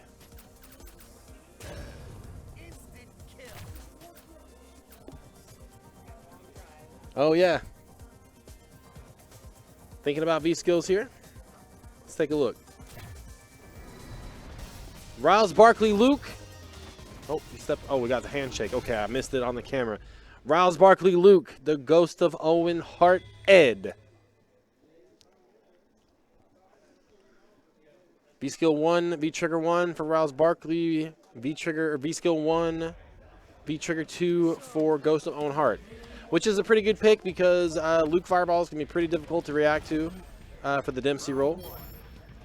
Oh yeah. Thinking about V skills here? Let's take a look. Riles Barkley Luke. Oh, he stepped. Oh, we got the handshake. Okay, I missed it on the camera. Riles Barkley Luke, the Ghost of Owen Hart Ed. V skill 1, V trigger 1 for Riles Barkley. V trigger or V skill 1, V trigger 2 for Ghost of Owen Hart. Which is a pretty good pick because Luke Fireballs can be pretty difficult to react to for the Dempsey roll.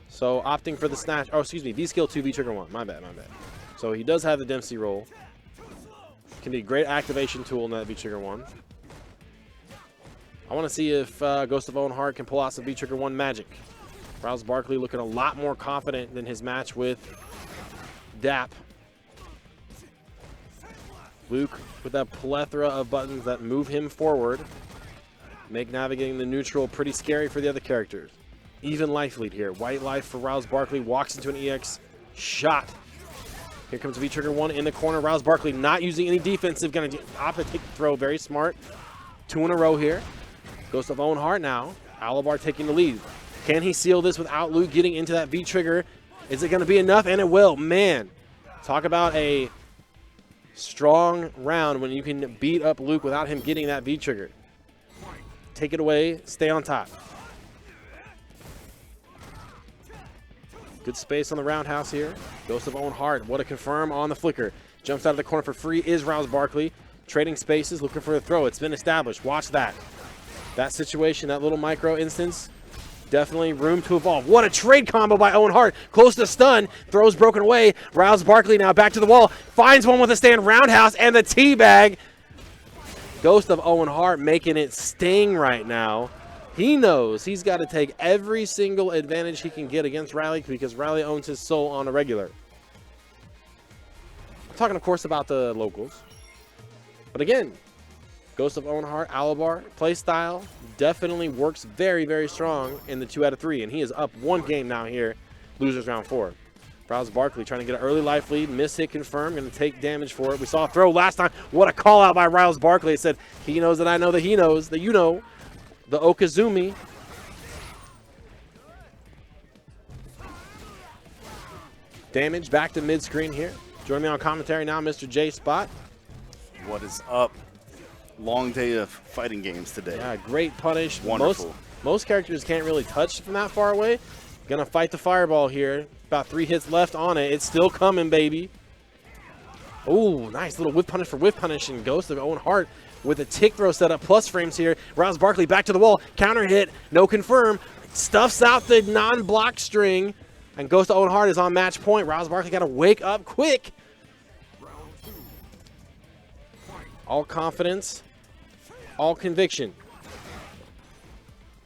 So opting for the snatch. Oh, excuse me. V skill 2, V trigger 1. My bad. So he does have the Dempsey roll. Can be a great activation tool in that V trigger 1. I want to see if Ghost of Owen Hart can pull out some V trigger 1 magic. Riles Barkley looking a lot more confident than his match with Dap. Luke with that plethora of buttons that move him forward, make navigating the neutral pretty scary for the other characters. Even life lead here. White life for Riles Barkley, walks into an EX Shot. Here comes V-Trigger 1 in the corner. Rouse Barkley not using any defensive. Going to opt to take the throw. Very smart. 2 in a row here. Goes to Owen Hart now. Alabar taking the lead. Can he seal this without Luke getting into that V-Trigger? Is it going to be enough? And it will. Man, talk about a strong round when you can beat up Luke without him getting that V-Trigger. Take it away. Stay on top. Good space on the roundhouse here. Ghost of Owen Hart. What a confirm on the flicker. Jumps out of the corner for free is Rouse Barkley. Trading spaces, looking for a throw. It's been established. Watch that. That situation, that little micro instance, definitely room to evolve. What a trade combo by Owen Hart. Close to stun. Throws broken away. Rouse Barkley now back to the wall. Finds one with a stand roundhouse and the teabag. Ghost of Owen Hart making it sting right now. He knows he's got to take every single advantage he can get against Riley because Riley owns his soul on a regular. I'm talking, of course, about the locals. But again, Ghost of Owen Hart, Alabar, play style definitely works very, very strong in the 2 out of 3. And he is up 1 game now here, losers round 4. Rouse Barkley trying to get an early life lead. Miss hit confirmed. Going to take damage for it. We saw a throw last time. What a call out by Rouse Barkley. It said, he knows that I know that he knows that you know. The Okazumi. Damage back to mid-screen here. Joining me on commentary now, Mr. J Spot. What is up? Long day of fighting games today. Yeah, great punish. Wonderful. Most characters can't really touch from that far away. Gonna fight the fireball here. About 3 hits left on it. It's still coming, baby. Ooh, nice little whiff punish for whiff punish, and Ghost of Owen Hart with a tick throw setup, plus frames here. Rouse Barkley back to the wall. Counter hit, no confirm. Stuffs out the non-block string. And Ghost of Owen Hart is on match point. Rouse Barkley got to wake up quick. All confidence, all conviction.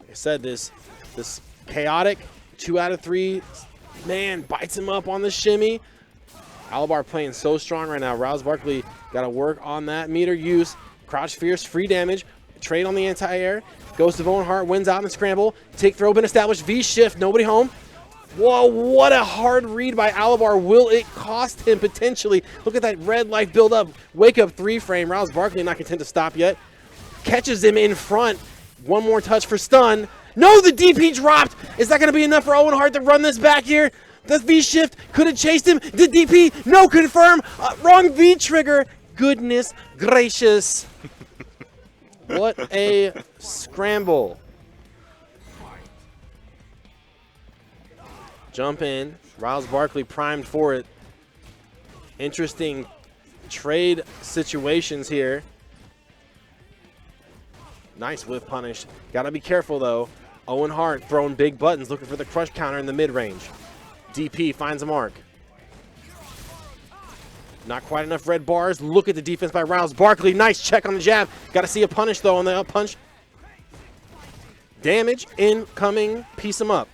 Like I said, this chaotic 2 out of 3, man, bites him up on the shimmy. Alabar playing so strong right now. Rouse Barkley got to work on that meter use. Crouch fierce, free damage, trade on the anti-air. Ghost of Owen Hart wins out in the scramble. Take throw been established, V-shift, nobody home. Whoa, what a hard read by Alabar. Will it cost him potentially? Look at that red life build up. Wake up 3 frame. Rouse Barkley not content to stop yet. Catches him in front. One more touch for stun. No, the DP dropped. Is that going to be enough for Owen Hart to run this back here? The V-shift could have chased him. The DP, no confirm. Wrong V-trigger. Goodness gracious. What a scramble. Jump in. Rouse Barkley primed for it. Interesting trade situations here. Nice whiff punish. Got to be careful, though. Owen Hart throwing big buttons, looking for the crush counter in the mid-range. DP finds a mark. Not quite enough red bars. Look at the defense by Rouse Barkley. Nice check on the jab. Got to see a punish, though, on the up punch. Damage incoming. Piece him up.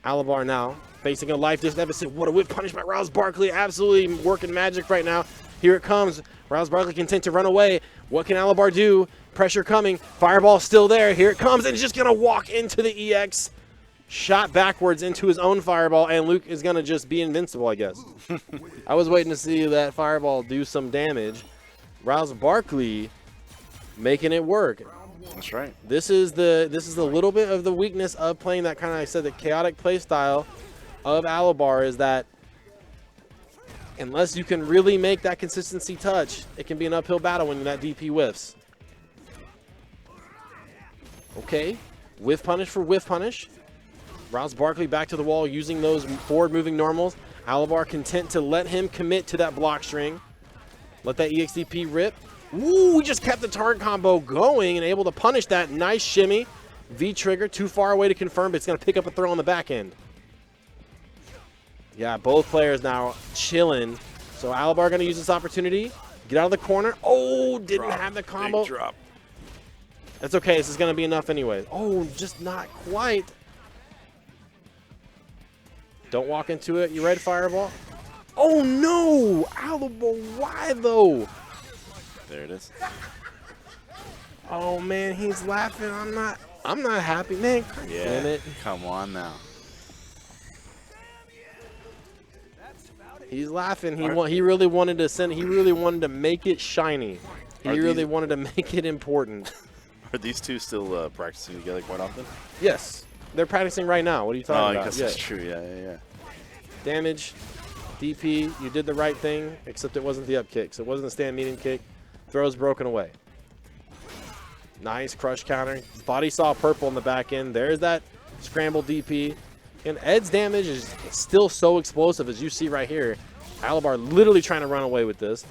Alabar now facing a life deficit. What a whip punish by Rouse Barkley. Absolutely working magic right now. Here it comes. Rouse Barkley content to run away. What can Alabar do? Pressure coming. Fireball still there. Here it comes. And just going to walk into the EX. Shot backwards into his own fireball. And Luke is going to just be invincible, I guess. I was waiting to see that fireball do some damage. Rouse Barkley making it work. That's right. This is the little bit of the weakness of playing that kind of, I said, the chaotic play style of Alabar is that unless you can really make that consistency touch, it can be an uphill battle when that DP whiffs. Okay, whiff punish for whiff punish. Rouse Barkley back to the wall using those forward moving normals. Alabar content to let him commit to that block string. Let that EXDP rip. Ooh, we just kept the target combo going and able to punish that. Nice shimmy. V-trigger, too far away to confirm, but it's going to pick up a throw on the back end. Yeah, both players now chilling. So Alabar going to use this opportunity. Get out of the corner. Oh, didn't have the combo. Big drop. That's okay. This is going to be enough anyway. Oh, just not quite. Don't walk into it. You red fireball. Oh, no. Alabar, why, though? There it is. Oh man, he's laughing. I'm not happy, man. Damn it. Come on now. He's laughing. He really wanted to send. He really wanted to make it shiny. He really wanted to make it important. Are these two still practicing together quite often? Yes, they're practicing right now. What are you talking about? I guess that's true. Yeah. Damage, DP. You did the right thing, except it wasn't the up kick. So it wasn't a stand medium kick. Throws broken away. Nice crush counter. Body saw purple in the back end. There's that scramble DP. And Ed's damage is still so explosive, as you see right here. Alabar literally trying to run away with this.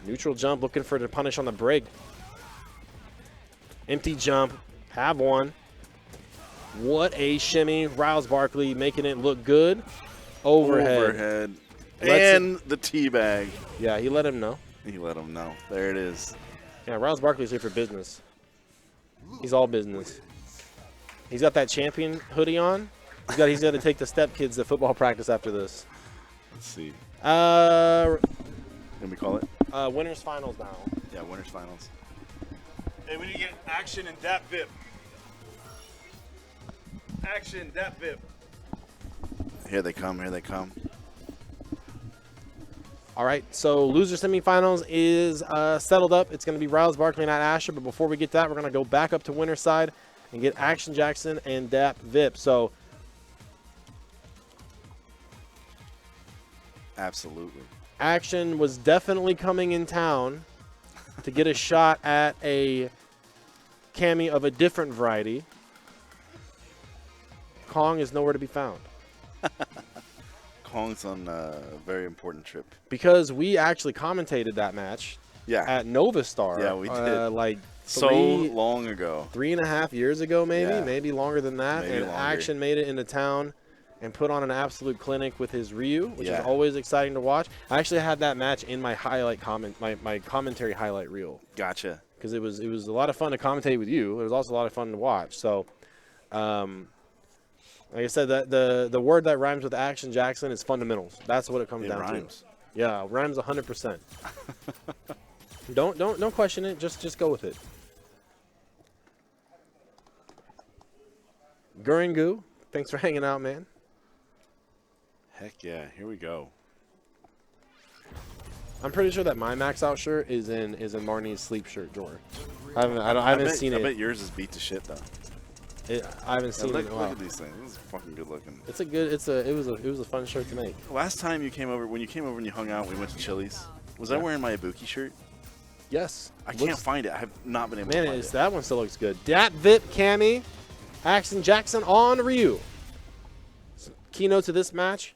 Neutral jump, looking for to punish on the break. Empty jump, have one. What a shimmy. Riles Barkley making it look good. Overhead. And the teabag. Yeah, he let him know. He let him know. There it is. Yeah, Riles Barkley's here for business. He's all business. He's got that champion hoodie on. He's got to take the step kids to football practice after this. Let's see. Can we call it? Winners finals now. Yeah, winners finals. Hey, we need to get action and dap VIP. Action, dap VIP. Here they come. Here they come. All right, so loser semifinals is settled up. It's going to be Riles Barkley and Asher, but before we get that, we're going to go back up to winner's side and get Action Jackson and Dap VIP. So, absolutely. Action was definitely coming in town to get a shot at a Cammy of a different variety. Kong is nowhere to be found. Kong's on a very important trip. Because we actually commentated that match at Nova Star. Yeah, we did. Like so long ago. 3.5 years ago, maybe. Maybe longer than that. Maybe and longer. Action made it into town and put on an absolute clinic with his Ryu, which is Yeah. always exciting to watch. I actually had that match in my highlight my commentary highlight reel. Gotcha. Because it was a lot of fun to commentate with you. It was also a lot of fun to watch. So, like I said, the word that rhymes with Action Jackson is fundamentals. That's what it comes down to. Yeah, rhymes 100%. Don't question it. Just go with it. Guringu, thanks for hanging out, man. Heck yeah, here we go. I'm pretty sure that my Maxout shirt is in Marnie's sleep shirt drawer. I haven't seen it. I bet yours is beat to shit though. I haven't seen it in a while. Look at these things. This is fucking good looking. It was a fun shirt to make. Last time you came over, when you came over and you hung out, we went to Chili's. Was I wearing my Ibuki shirt? Yes. I can't find it. I have not been able to find it. That one still looks good. Dat VIP Cammy, Action Jackson on Ryu. Keynote to this match.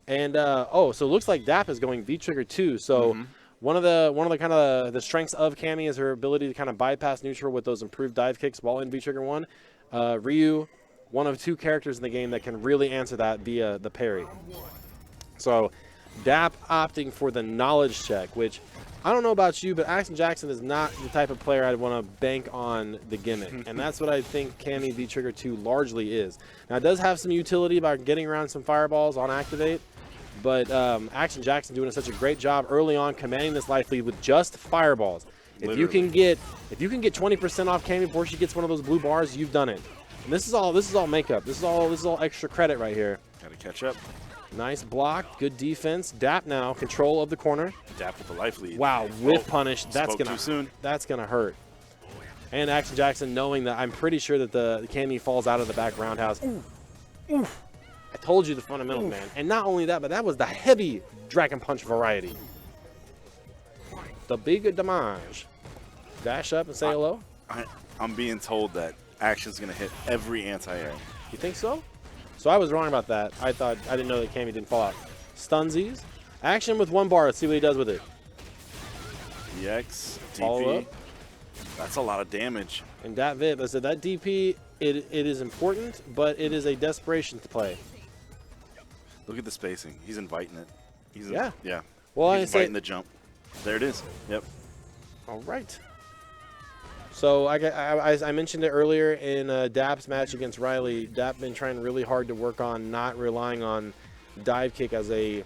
And so it looks like Dap is going V trigger 2. So one of the kind of the strengths of Cammy is her ability to kind of bypass neutral with those improved dive kicks while in V trigger 1. Ryu, one of 2 characters in the game that can really answer that via the parry. So Dap opting for the knowledge check, which I don't know about you, but Action Jackson is not the type of player I'd want to bank on the gimmick. And that's what I think Cammy V Trigger 2 largely is. Now, it does have some utility by getting around some fireballs on activate, but Action Jackson doing such a great job early on commanding this life lead with just fireballs. If you can get 20% off Cammy before she gets one of those blue bars, you've done it. And this is all makeup. This is all extra credit right here. Gotta catch up. Nice block, good defense. Dap now, control of the corner. Dap with the life lead. Wow, whip punish. That's too soon. That's gonna hurt. And Action Jackson knowing that I'm pretty sure that the Cammy falls out of the back roundhouse. Oof. I told you the fundamentals, man. And not only that, but that was the heavy Dragon Punch variety. The big damage. Dash up and say hello. I'm being told that Action's gonna hit every anti-air. You think so? So I was wrong about that. I didn't know that Cammy didn't fall out. Stunsies. Action with 1 bar. Let's see what he does with it. EX, Follow DP. up. That's a lot of damage. And that VIP, I said that DP, it is important, but it is a desperation to play. Look at the spacing. He's inviting it. Yeah. Well, he's inviting the jump. There it is. Yep. All right. So I mentioned it earlier in Dap's match against Riley. Dap been trying really hard to work on not relying on dive kick as a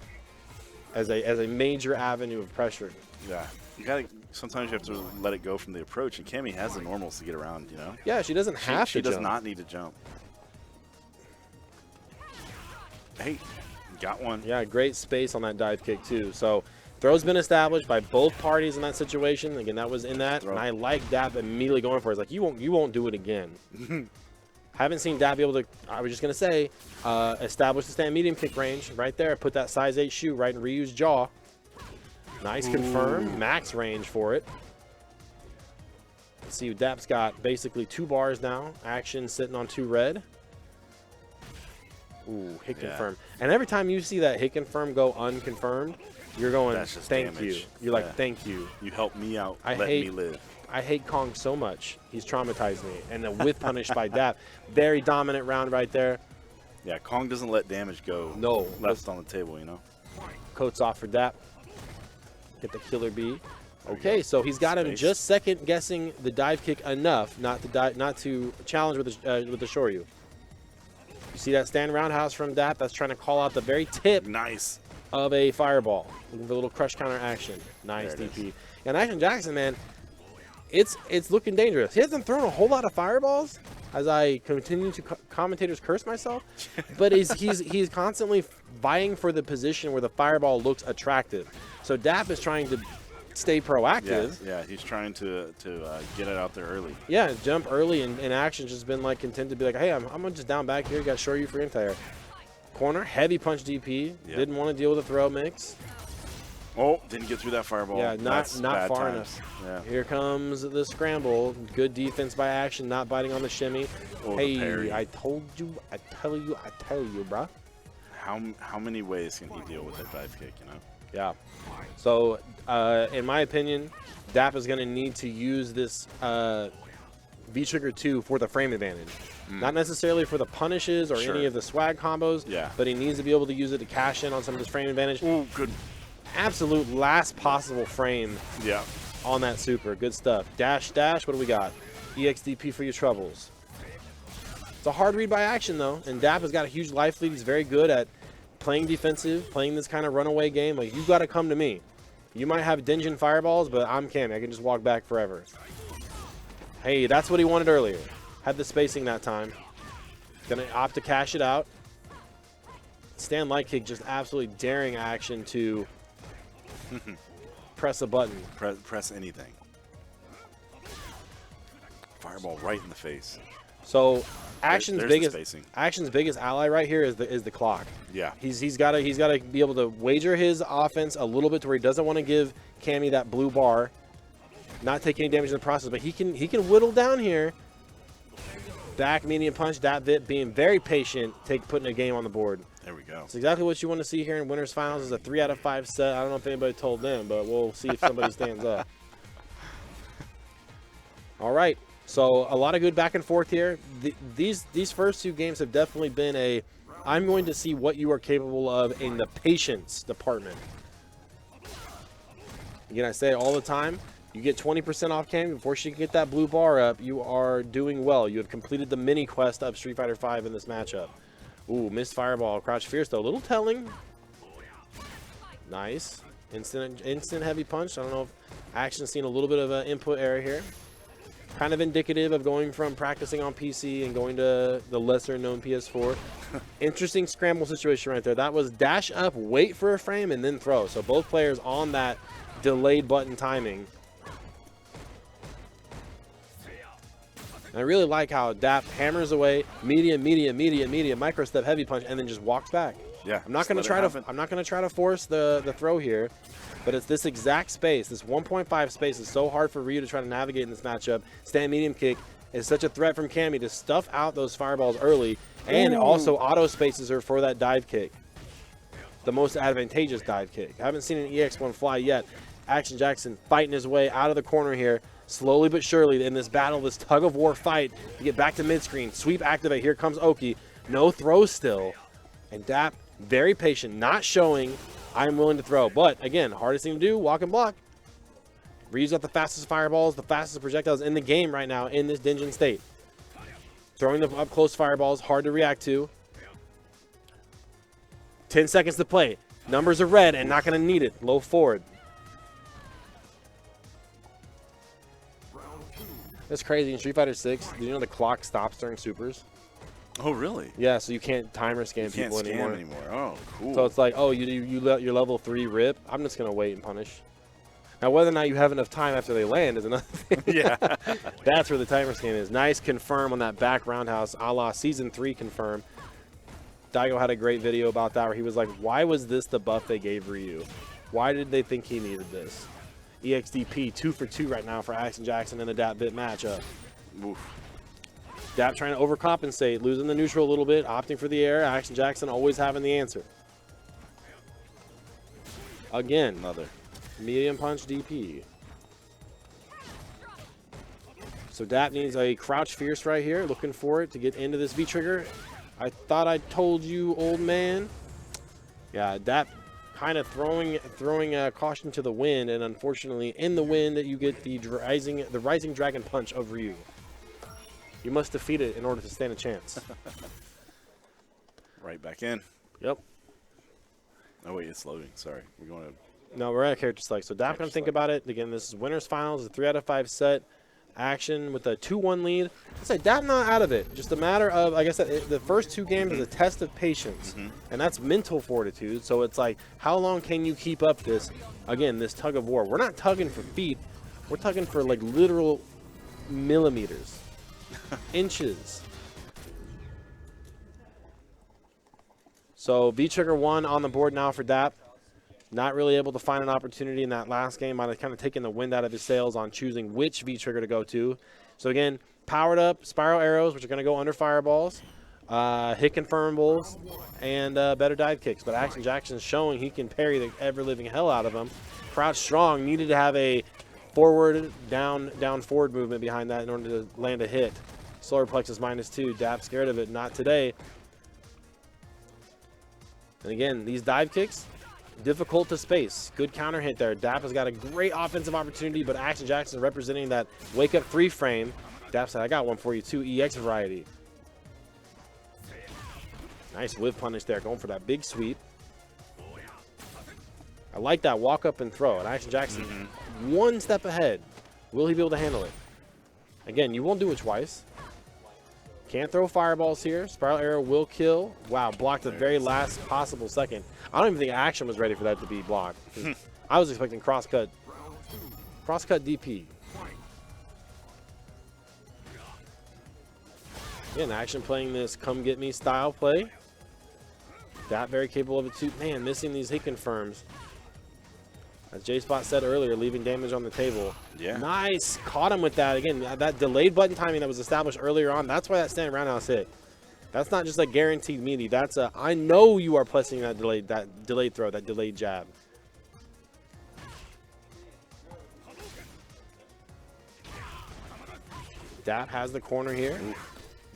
major avenue of pressure. Yeah. Sometimes you have to let it go from the approach, and Cammy has the normals to get around, you know? Yeah, she doesn't have to She does jump. not need to jump. Hey, Got one. Yeah, great space on that dive kick too. So throw's been established by both parties in that situation. Again, that was in that, Throw. and I like Dap immediately going for it. It's like you won't do it again. Haven't seen Dap be able to. I was just gonna say, establish the stand medium kick range right there. Put that size 8 shoe right in Ryu's jaw. Nice confirm. Max range for it. Let's see, Dap's got basically 2 bars now. Action sitting on 2 red. Ooh, hit confirm. And every time you see that hit confirm go unconfirmed, you're going, That's just thank damage. you. You're like, Yeah. thank you. You helped me out. I Let hate- me live. I hate Kong so much. He's traumatized me. And the whip punish by Dap. Very dominant round right there. Yeah, Kong doesn't let damage go No. left on the table, you know? Coats off for Dap. Get the killer B. Okay, so he's got him Space. just second guessing the dive kick enough not to challenge with the Shoryu. You see that stand roundhouse from Dap? That's trying to call out the very tip Nice. of a fireball. Looking for a little crush counter action. Nice There it DP. And Action Jackson, man, it's looking dangerous. He hasn't thrown a whole lot of fireballs as I continue to commentators curse myself, but he's constantly vying for the position where the fireball looks attractive. So Dap is trying to stay proactive. Yeah, he's trying to get it out there early. Yeah, jump early, and Action's just been like content to be like, hey, I'm gonna just down back here. You got Shoryu for entire corner. Heavy punch DP. Yep. Didn't want to deal with a throw mix. Oh, didn't get through that fireball. Yeah, That's not bad far times. enough. Yeah. Here comes the scramble. Good defense by Action, not biting on the shimmy. Oh, the parry. Hey, I told you, I tell you, bruh. How many ways can he deal with that dive kick, you know? Yeah. So, in my opinion, Dap is going to need to use this V-Trigger 2 for the frame advantage. Not necessarily for the punishes or Sure. any of the swag combos, Yeah. but he needs to be able to use it to cash in on some of this frame advantage. Oh, good. Absolute last possible frame Yeah. on that super. Good stuff. Dash, dash. What do we got? EXDP for your troubles. It's a hard read by Action, though, and Dap has got a huge life lead. He's very good at playing defensive, playing this kind of runaway game. Like, you got to come to me. You might have Dinjin fireballs, but I'm Cammy. I can just walk back forever. Hey, that's what he wanted earlier. Had the spacing that time. Gonna opt to cash it out. Stand light kick, just absolutely daring Action to press a button. Press anything. Fireball right in the face. So Action's There's the biggest spacing. Action's biggest ally right here is the clock. Yeah. He's got to be able to wager his offense a little bit to where he doesn't want to give Cammy that blue bar, not take any damage in the process, but he can whittle down here. Back medium punch, that Vip being very patient, putting a game on the board. There we go. It's exactly what you want to see here in winners finals is a 3 out of 5 set. I don't know if anybody told them, but we'll see if somebody stands up. All right. So a lot of good back and forth here. These first 2 games have definitely been I'm going to see what you are capable of in the patience department. Again, I say it all the time. You get 20% off Cammy before she can get that blue bar up. You are doing well. You have completed the mini quest of Street Fighter V in this matchup. Ooh, missed fireball. Crouch Fierce, though. A little telling. Nice. Instant heavy punch. I don't know if Action's seen a little bit of an input error here. Kind of indicative of going from practicing on PC and going to the lesser-known PS4. Interesting scramble situation right there. That was dash up, wait for a frame, and then throw. So both players on that delayed button timing. And I really like how Dap hammers away, medium, micro step, heavy punch, and then just walks back. Yeah. I'm not going to try to force the throw here, but it's this exact space, this 1.5 space is so hard for Ryu to try to navigate in this matchup. Stand medium kick is such a threat from Cammy to stuff out those fireballs early, and also auto spaces her for that dive kick. The most advantageous dive kick. I haven't seen an EX1 fly yet. Action Jackson fighting his way out of the corner here. Slowly but surely in this battle, this tug-of-war fight to get back to mid-screen. Sweep activate. Here comes Oki. No throw still. And Dap, very patient, not showing I'm willing to throw. But, again, hardest thing to do, walk and block. Ryu's got the fastest fireballs, the fastest projectiles in the game right now in this Dinjin state. Throwing the up-close fireballs, hard to react to. 10 seconds to play. Numbers are red and not going to need it. Low forward. That's crazy. In Street Fighter 6, do you know the clock stops during supers? Oh, really? Yeah, so you can't timer scan You can't people scam anymore. Oh, cool. So it's like, oh, you let your level 3 rip. I'm just gonna wait and punish. Now, whether or not you have enough time after they land is another thing. Yeah. That's where the timer scan is. Nice confirm on that back roundhouse, a la Season 3 confirm. Daigo had a great video about that where he was like, why was this the buff they gave Ryu? Why did they think he needed this? EXDP 2 for 2 right now for Action Jackson in the Dap Bit matchup. Oof. Dap trying to overcompensate, losing the neutral a little bit, opting for the air. Action Jackson always having the answer. Again, Another. medium punch DP. So Dap needs a crouch fierce right here, looking for it to get into this V-trigger. I thought I told you, old man. Yeah, Dap kind of throwing caution to the wind, and unfortunately, in the wind, you get the rising dragon punch of Ryu. You must defeat it in order to stand a chance. Right back in. Yep. Oh, wait, it's loading. Sorry. We're going to. No, we're at character select. So Dap going to think about it. Again, this is winners finals, a 3 out of 5 set. Action with a 2-1 lead. I say Dap not out of it. Just a matter of, like I said, the first 2 games is a test of patience, and that's mental fortitude. So it's like, how long can you keep up this? Again, this tug of war. We're not tugging for feet. We're tugging for like literal millimeters, inches. So V-trigger 1 on the board now for Dap. Not really able to find an opportunity in that last game. Might have kind of taken the wind out of his sails on choosing which V-trigger to go to. So again, powered up spiral arrows, which are going to go under fireballs, hit confirmables, and better dive kicks. But Action Jackson's showing he can parry the ever-living hell out of them. Crouch strong, needed to have a forward, down, forward movement behind that in order to land a hit. Solar plexus -2. Dap scared of it, not today. And again, these dive kicks, difficult to space. Good counter hit there. Dap has got a great offensive opportunity, but Action Jackson representing that wake up 3 frame. Dap said, I got one for you too, EX variety. Nice whip punish there, going for that big sweep. I like that walk up and throw. And Action Jackson, 1 step ahead. Will he be able to handle it? Again, you won't do it twice. Can't throw fireballs here. Spiral arrow will kill. Wow, blocked the very last possible second. I don't even think Action was ready for that to be blocked. I was expecting cross-cut DP. Again, Action playing this come get me style play. That very capable of it too. Man, missing these hit confirms. As J-Spot said earlier, leaving damage on the table. Yeah. Nice. Caught him with that. Again, that delayed button timing that was established earlier on. That's why that standing roundhouse hit. That's not just a guaranteed meaty. That's a, I know you are pressing that delayed throw, that delayed jab. Dap has the corner here.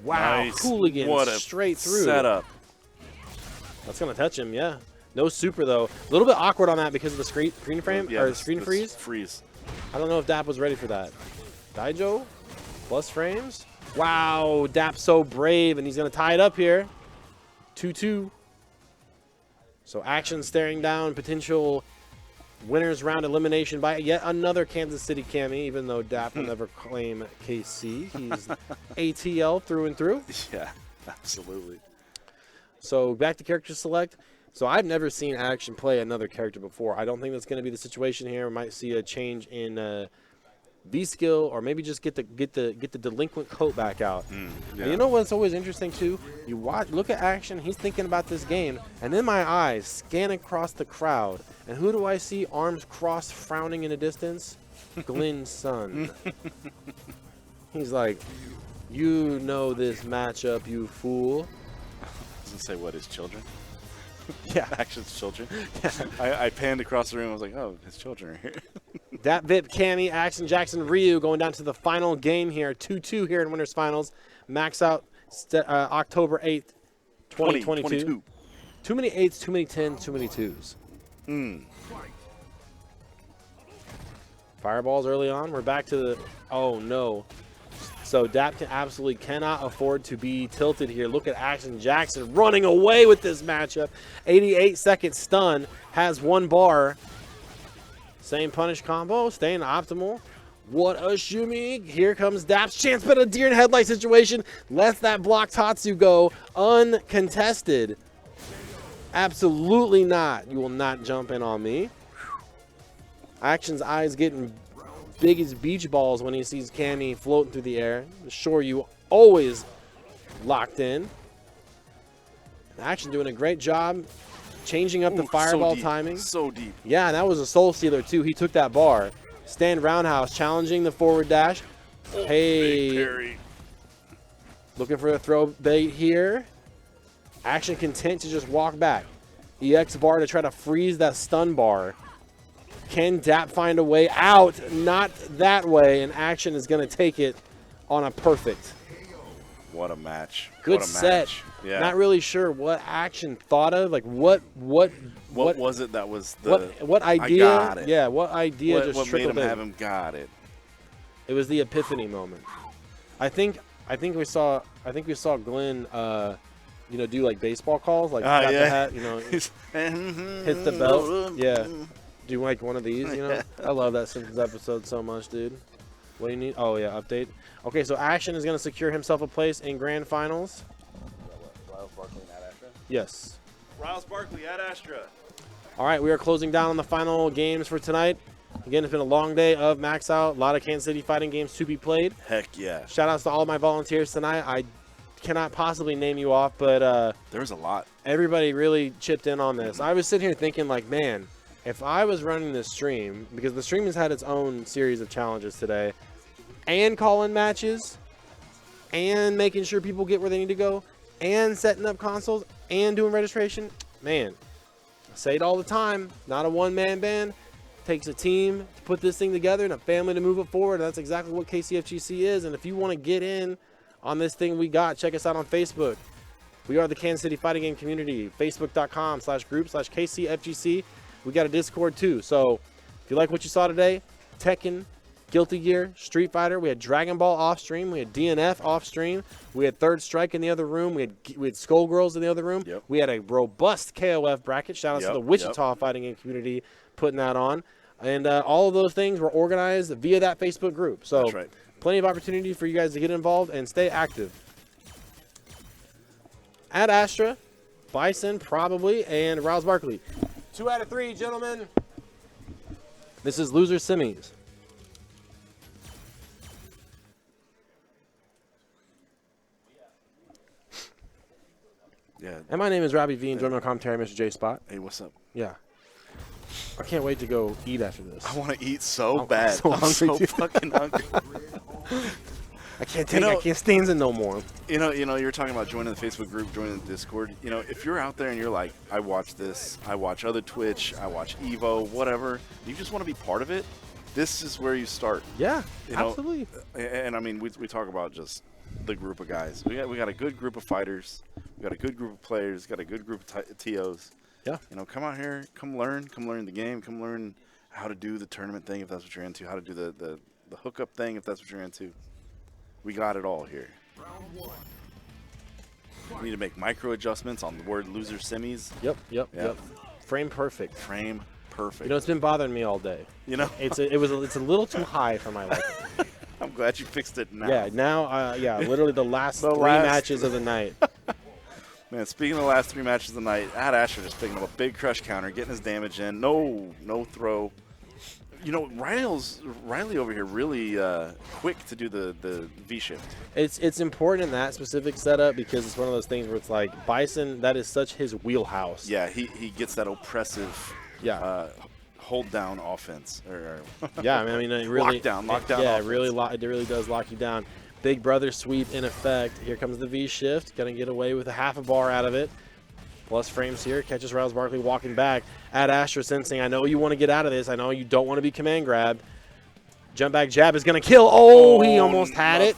Wow, nice. Hooligan What a straight through. setup. That's going to touch him, yeah. No super, though. A little bit awkward on that because of the screen frame, Yeah, or screen freeze. Freeze. I don't know if Dap was ready for that. Daijo, plus frames. Wow, Dap's so brave, and he's going to tie it up here. 2-2. So Action staring down potential winners round elimination by yet another Kansas City Cammy, even though Dap will never claim KC. He's ATL through and through. Yeah, absolutely. So back to character select. So I've never seen Action play another character before. I don't think that's going to be the situation here. We might see a change in V skill, or maybe just get the delinquent coat back out. Yeah. And you know what's always interesting too? You look at Action. He's thinking about this game, and then my eyes scan across the crowd, and who do I see? Arms crossed, frowning in the distance. Glenn's son. He's like, you know this matchup, you fool. Doesn't say what, his children? Yeah. Action's children. I panned across the room. I was like, oh, his children are here. That VIP Cammy, Action Jackson, Ryu going down to the final game here. 2-2 here in Winners Finals. Maxout October 8th, 2022. Too many 8s, too many 10s, too many 2s. Fireballs early on. We're back to the, oh no. So Dap absolutely cannot afford to be tilted here. Look at Action Jackson running away with this matchup. 88-second stun, has 1 bar. Same punish combo, staying optimal. What a shimmy. Here comes Daps. Chance, but a deer in headlight situation. Lets that block Tatsu go uncontested. Absolutely not. You will not jump in on me. Action's eyes getting big as beach balls when he sees Cammy floating through the air. Sure, you always locked in. Action doing a great job changing up the fireball timing. So deep. Yeah, and that was a soul stealer too. He took that bar. Stand roundhouse, challenging the forward dash. Hey, looking for a throw bait here. Action content to just walk back. EX bar to try to freeze that stun bar. Can Dap find a way out? Not that way, and Action is going to take it on a perfect. What a match. Good what a set. Match. Yeah. Not really sure what Action thought of. Like what was it that was the what idea? I got it. Yeah, what idea what, just what made trickled him in? have him got it? It was the epiphany moment. I think we saw Glenn do like baseball calls, like got the hat, hits the belt. Yeah. Do like one of these, I love that Simpsons episode so much, dude. What do you need? Oh yeah, update. Okay, so Action is gonna secure himself a place in grand finals. Riles Barkley at Astra. Yes. Riles Barkley at Astra. All right, we are closing down on the final games for tonight. Again, it's been a long day of Maxout. A lot of Kansas City fighting games to be played. Heck yeah. Shout outs to all of my volunteers tonight. I cannot possibly name you off, but there was a lot. Everybody really chipped in on this. I was sitting here thinking, like, man, if I was running this stream, because the stream has had its own series of challenges today, and calling matches, and making sure people get where they need to go, and setting up consoles, and doing registration, man, I say it all the time, not a one-man band. Takes a team to put this thing together and a family to move it forward. And that's exactly what KCFGC is. And if you want to get in on this thing we got, check us out on Facebook. We are the Kansas City Fighting Game Community, facebook.com/group/KCFGC. We got a Discord too. So if you like what you saw today, Tekken, Guilty Gear, Street Fighter, we had Dragon Ball off stream, we had DNF off stream, we had Third Strike in the other room, we had Skullgirls in the other room. Yep. We had a robust KOF bracket. Shout out to the Wichita Fighting Game Community putting that on. And all of those things were organized via that Facebook group. So that's right. Plenty of opportunity for you guys to get involved and stay active. At Astra, Bison probably, and Riles Barkley. 2 out of 3, gentlemen. This is Loser Semis. Yeah. And my name is Robbie V, and join my commentary, Mr. J Spot. Hey, what's up? Yeah. I can't wait to go eat after this. I want to eat so bad. So I'm hungry, so dude. fucking hungry. I can't stand it no more. You were talking about joining the Facebook group, joining the Discord. If you're out there and you're like, I watch this, I watch other Twitch, I watch Evo, whatever, you just want to be part of it, this is where you start. Yeah, absolutely. And I mean, we talk about just the group of guys. We got a good group of fighters. We got a good group of players. Got a good group of TOs. Yeah. Come out here, come learn the game, come learn how to do the tournament thing if that's what you're into, how to do the hookup thing if that's what you're into. We got it all here. We need to make micro adjustments on the word loser semis. Yep. Frame perfect. Frame perfect. It's been bothering me all day. It's a little too high for my liking. I'm glad you fixed it now. Yeah, now, literally the last three matches of the night. Man, speaking of the last 3 matches of the night, Ad Asher just picking up a big crush counter, getting his damage in. No throw. Riley over here really quick to do the V shift. It's important in that specific setup because it's one of those things where it's like Bison, that is such his wheelhouse. Yeah, he gets that oppressive hold down offense. Yeah, I mean, it really lockdown. Yeah, offense. it really does lock you down. Big brother sweep in effect. Here comes the V shift. Gonna get away with a half a bar out of it. Plus frames here. Catches Riles Barkley walking back. At Astra sensing, I know you want to get out of this. I know you don't want to be command grabbed. Jump back jab is gonna kill. Oh, he almost had it.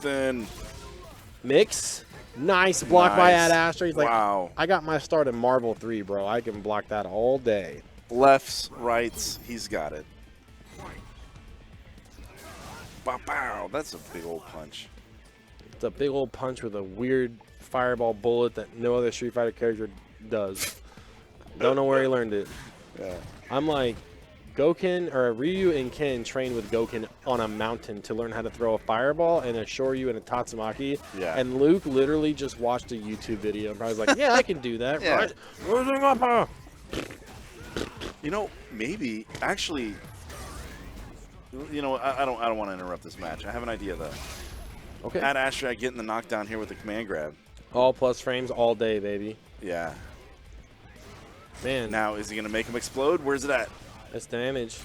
Mix. Nice block by Ad Astra. He's like, wow. I got my start in Marvel 3, bro. I can block that all day. Lefts, rights, he's got it. Bow. That's a big old punch. It's a big old punch with a weird fireball bullet that no other Street Fighter character does. Don't know where he learned it. Yeah. I'm like, Ryu and Ken train with Goken on a mountain to learn how to throw a fireball and a Shoryu and a Tatsumaki. Yeah. And Luke literally just watched a YouTube video and probably was like, yeah, I can do that. Yeah. Right? You know, maybe actually. You know, I don't want to interrupt this match. I have an idea though. Okay. Ad Astra getting the knockdown here with the command grab. All plus frames all day, baby. Yeah. Man. Now, is he going to make him explode? Where's it at? That's damage.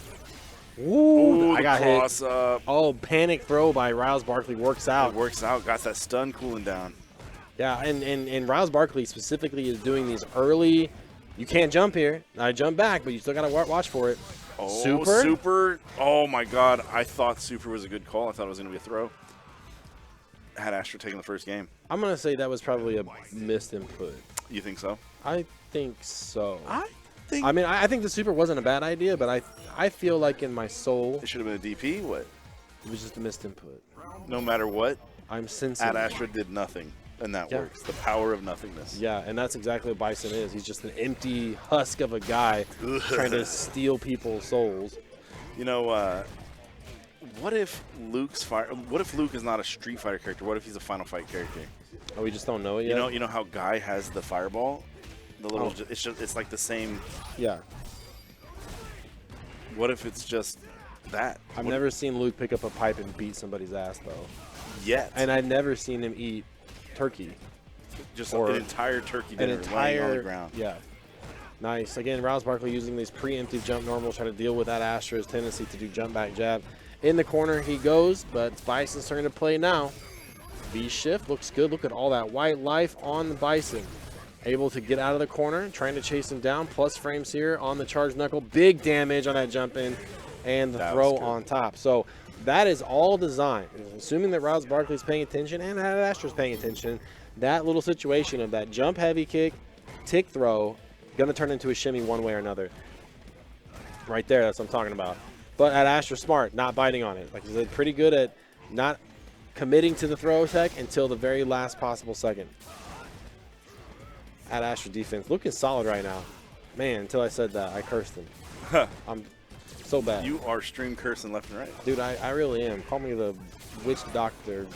Ooh, I got cross hit. up. Oh, panic throw by Rouse Barkley works out. It works out. Got that stun cooling down. Yeah, and Rouse Barkley specifically is doing these early. You can't jump here. I jump back, but you still got to watch for it. Oh, Super? Super. Oh, my God. I thought Super was a good call. I thought it was going to be a throw. Had Astra taking the first game. I'm going to say that was probably a missed input. You think so? I think so. I think I mean, I think the super wasn't a bad idea, but I feel like in my soul, it should have been a DP. What? it was just a missed input. No matter what, I'm sensing. Ad Astra did nothing, and that Yeah. works. The power of nothingness. Yeah, and that's exactly what Bison is. He's just an empty husk of a guy trying to steal people's souls. You know, what if Luke is not a Street Fighter character? What if he's a Final Fight character? Oh, we just don't know it yet? You know how Guy has the fireball? The little, Oh. it's like the same. Yeah. What if it's just that? I've What- never seen Luke pick up a pipe and beat somebody's ass, though. yet. And I've never seen him eat turkey. Just or an entire turkey An dinner laying on the entire, ground. yeah. Nice. Again, Rouse Barkley using these preemptive jump normals, trying to deal with that Astra's tendency to do jump back jab. In the corner he goes, but Bison's turn to play now. V-shift looks good. Look at all that white life on the Bison. Able to get out of the corner, trying to chase him down. Plus frames here on the charge knuckle. Big damage on that jump in and the That throw was good. on top. So that is all designed. Assuming that Rouse Barkley's paying attention and that Astra's paying attention, that little situation of that jump heavy kick, tick throw, going to turn into a shimmy one way or another. Right there, that's what I'm talking about. But at Astra smart, not biting on it. Like I said, pretty good at not committing to the throw tech until the very last possible second. At Astra defense, looking solid right now. Man, until I said that, I cursed him. I'm so bad. You are stream cursing left and right. Dude, I really am. Call me the witch doctor.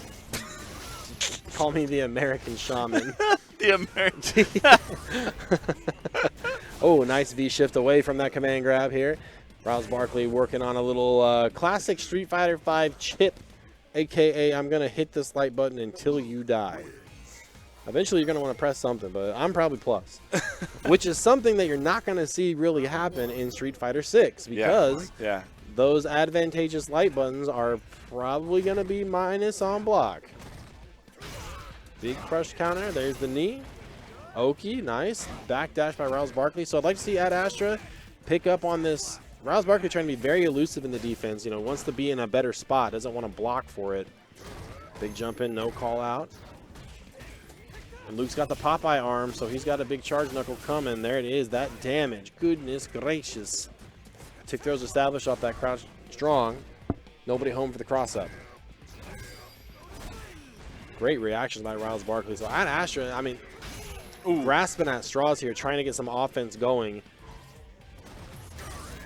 Call me the American shaman. The American. Oh, nice V-shift away from that command grab here. Rouse Barkley working on a little classic Street Fighter V chip, a.k.a. I'm going to hit this light button until you die. Eventually, you're going to want to press something, but I'm probably plus. Which is something that you're not going to see really happen in Street Fighter 6 because Yeah. those advantageous light buttons are probably going to be minus on block. Big crush counter. There's the knee. Oki, nice. Backdash by Rouse Barkley. So I'd like to see Ad Astra pick up on this. Rouse Barkley trying to be very elusive in the defense. You know, wants to be in a better spot. Doesn't want to block for it. Big jump in, no call out. And Luke's got the Popeye arm, so he's got a big charge knuckle coming. There it is, that damage. Goodness gracious. Tick throws established off that crouch strong. Nobody home for the cross-up. Great reactions by Rouse Barkley. So Ad Astra, I mean, grasping at straws here, trying to get some offense going.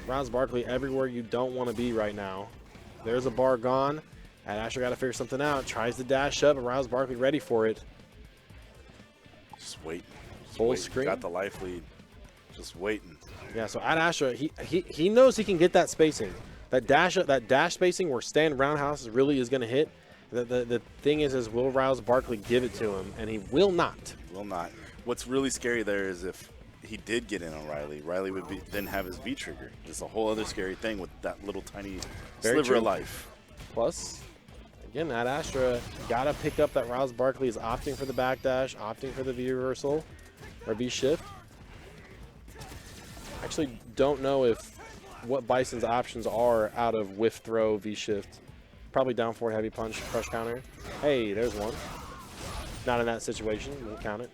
Rouse Barkley everywhere you don't want to be right now. There's a bar gone. Ad Astra got to figure something out. Tries to dash up, and Rouse Barkley ready for it. Just waiting. Just Full waiting. screen. Got the life lead. Just waiting. Yeah, so Ad Astra, he knows he can get that spacing. That dash spacing where Stan Roundhouse really is going to hit. The thing is will Rouse Barkley give it to him? And he will not. Will not. What's really scary there is if he did get in on Riley, Riley would then have his V trigger. It's a whole other scary thing with that little tiny Very sliver true. of life. Plus, again, Ad Astra got to pick up that Rouse Barkley is opting for the backdash, opting for the V reversal or V shift. Actually, don't know what Bison's options are out of whiff throw, V shift. Probably down forward heavy punch, crush counter. Hey, there's one. Not in that situation. We'll count it.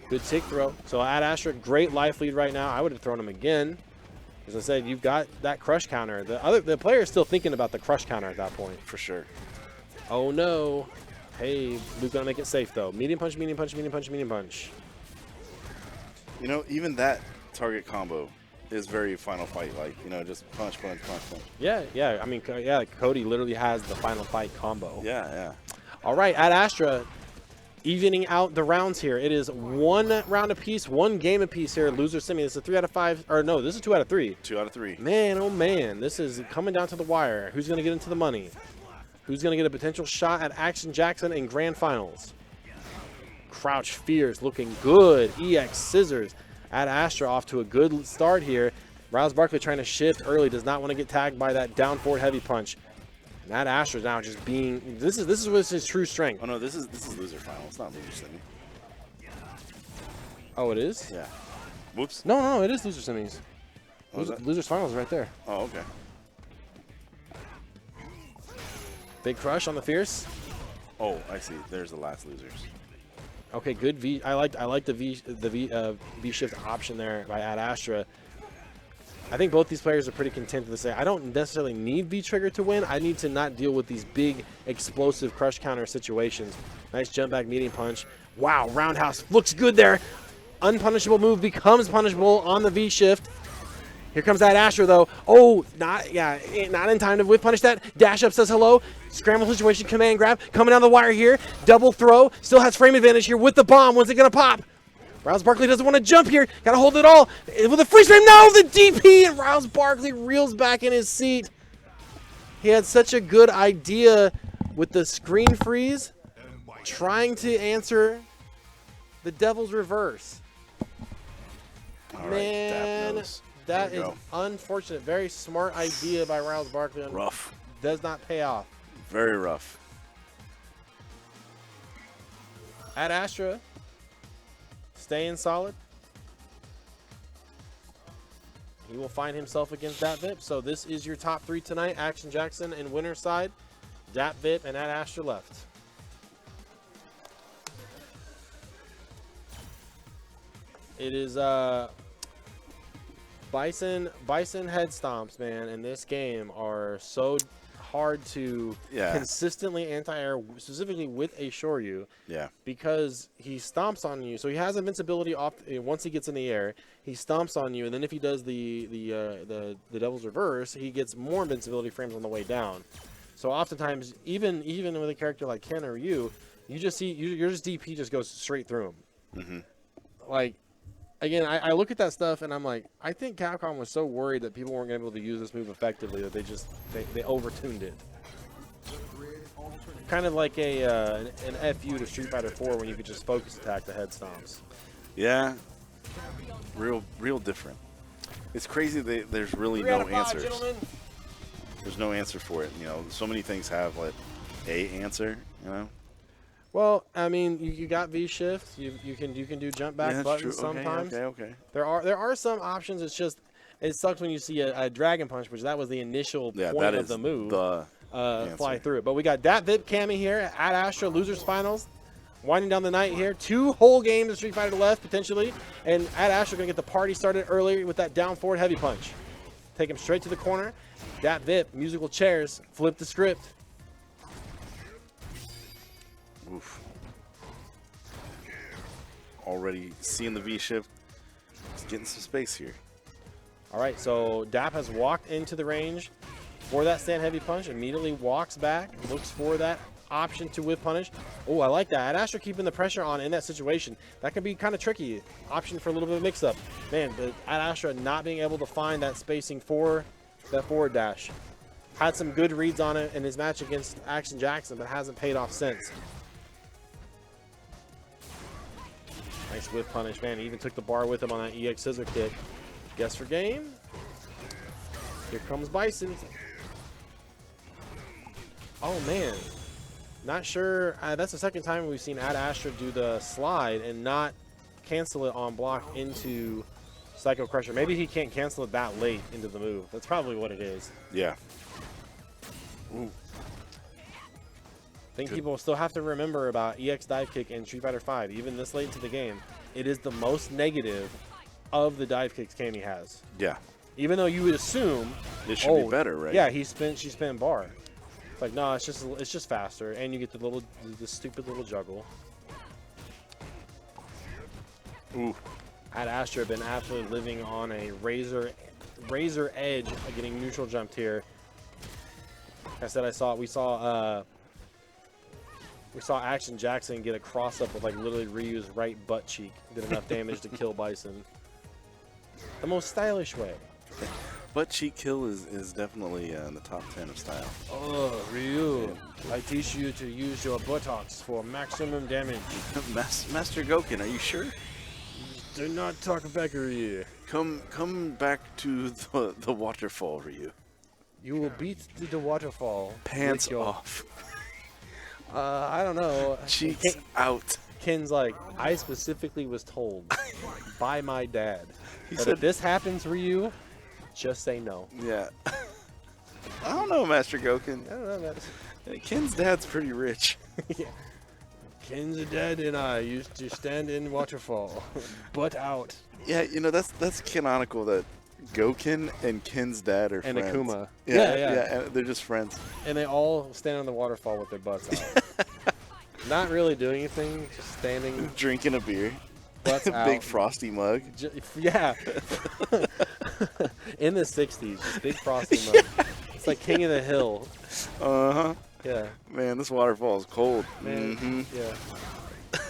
Good tick throw. So Ad Astra, great life lead right now. I would have thrown him again. As I said, you've got that crush counter. The player is still thinking about the crush counter at that point. For sure. Oh no. Hey, Luke gonna make it safe though. Medium punch, medium punch, medium punch, medium punch. You know, even that target combo is very Final Fight like. You know, just punch, punch, punch, punch. Yeah, yeah. I mean, yeah, Cody literally has the Final Fight combo. Yeah, yeah. All right, at Astra, evening out the rounds here. It is 1 round apiece, 1 game apiece here. Loser semi. This is a 3 out of 5. Or no, this is 2 out of 3. 2 out of 3. Man, oh man, this is coming down to the wire. Who's going to get into the money? Who's going to get a potential shot at Action Jackson in grand finals? Crouch Fierce looking good. EX Scissors at Astra off to a good start here. Rouse Barkley trying to shift early. Does not want to get tagged by that down forward heavy punch. And that Astra now just being this is what's his true strength. Oh no, this is loser final. It's not loser semi. Oh, it is? Yeah. Whoops. No, it is loser semis. What was that? Losers finals right there. Oh, okay. Big crush on the Fierce. Oh, I see. There's the last losers. Okay, good V. I like the V shift option there by Ad Astra. I think both these players are pretty content to say I don't necessarily need V trigger to win. I need to not deal with these big explosive crush counter situations. Nice jump back medium punch. Wow, roundhouse looks good there. Unpunishable move becomes punishable on the V shift. Here comes that Astra though. Oh, not in time to whip punish that. Dash up says hello. Scramble situation, command grab. Coming down the wire here. Double throw. Still has frame advantage here with the bomb. When's it gonna pop? Rouse Barkley doesn't want to jump here. Gotta hold it all. With a freeze frame. No, the DP, and Rouse Barkley reels back in his seat. He had such a good idea with the screen freeze, trying to answer the Devil's Reverse. All Man, right, that is unfortunate. Very smart idea by Rouse Barkley. Rough. Does not pay off. Very rough. At Astra, staying solid. He will find himself against Dat Vip. So this is your top 3 tonight. Action Jackson in winner's side. Dat Vip and At Astra left. It is Bison head stomps, man, in this game are so hard to consistently anti-air, specifically with a Shoryu. Yeah. Because he stomps on you. So he has invincibility off once he gets in the air. He stomps on you, and then if he does the Devil's Reverse, he gets more invincibility frames on the way down. So oftentimes, even with a character like Ken or Ryu, you just see your DP just goes straight through him. Mm-hmm. Like, again, I look at that stuff and I'm like, I think Capcom was so worried that people weren't going to be able to use this move effectively that they overtuned it. Kind of like an FU to Street Fighter 4 when you could just focus attack the head stomps. Yeah. Real different. It's crazy that there's really no answers. There's no answer for it. You know, so many things have like a answer, you know. Well, I mean, you got V shift. You can do jump back buttons sometimes. Okay. There are some options. It's just it sucks when you see a dragon punch, which that was the initial point of the move. Fly through it. But we got Dat Vip Cammy here at Astra Losers Finals, winding down the night here. 2 whole games of Street Fighter left potentially, and at Astra gonna get the party started early with that down forward heavy punch. Take him straight to the corner. Dat Vip musical chairs. Flip the script. Oof. Already seeing the V shift. Just getting some space here. All right, so Dap has walked into the range for that stand heavy punch, immediately walks back, looks for that option to whip punish. Oh, I like that. Ad Astra keeping the pressure on in that situation. That can be kind of tricky. Option for a little bit of mix-up. Man, but Ad Astra not being able to find that spacing for that forward dash. Had some good reads on it in his match against Action Jackson, but hasn't paid off since. Nice whip punish, man. He even took the bar with him on that EX scissor kick. Guess for game. Here comes Bison. Oh, man. Not sure. That's the second time we've seen Ad Astra do the slide and not cancel it on block into Psycho Crusher. Maybe he can't cancel it that late into the move. That's probably what it is. Yeah. Ooh. I think people still have to remember about EX dive kick in Street Fighter 5. Even this late into the game, it is the most negative of the dive kicks Cammy has. Yeah. Even though you would assume it should be better, right? Yeah, she spin bar. It's like, no, it's just faster, and you get the stupid little juggle. Ooh. Ad Astra been absolutely living on a razor edge of getting neutral jumped here. Like I said, we saw Action Jackson get a cross up with like literally Ryu's right butt cheek. Did enough damage to kill Bison. The most stylish way. Butt cheek kill is definitely in the top 10 of style. Oh, Ryu, I teach you to use your buttocks for maximum damage. Master Goken, are you sure? Do not talk back, Ryu. Come back to the waterfall, Ryu. You will beat the waterfall. Pants with your, off. I don't know. Cheeks out. Ken's like, I specifically was told by my dad that said- if this happens, Ryu, just say no. Yeah. I don't know, Master Goken. I don't know, man. Ken's dad's pretty rich. Yeah. Ken's dad and I used to stand in waterfall, butt out. Yeah, you know, that's canonical that Goken and Ken's dad are And friends. Akuma. Yeah, and they're just friends. And they all stand on the waterfall with their butts out. Not really doing anything, just standing, Drinking a beer. butts out. Big frosty mug. Yeah. In the 60s, just big frosty mug. It's like King of the Hill. Uh-huh. Yeah. Man, this waterfall is cold. Man, Mm-hmm. yeah.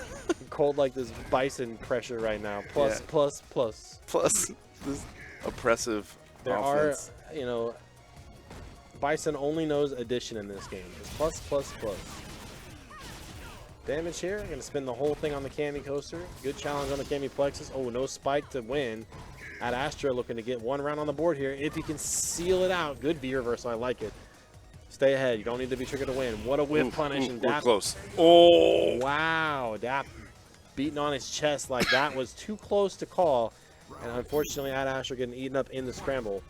Cold like this bison pressure right now. Plus, Yeah. plus. Plus, this oppressive There offense. are, you know, bison only knows addition in this game. It's plus, plus, plus. Damage here. I'm going to spin the whole thing on the Kami coaster. Good challenge on the Kami plexus. Oh, no spike to win. Ad Astra looking to get one round on the board here. If he can seal it out. Good V reversal. I like it. Stay ahead. You don't need to be triggered to win. What a whiff punish. And We're Dap. close. Oh! Wow. Dap beating on his chest like that was too close to call. And unfortunately, Ad Astra getting eaten up in the scramble.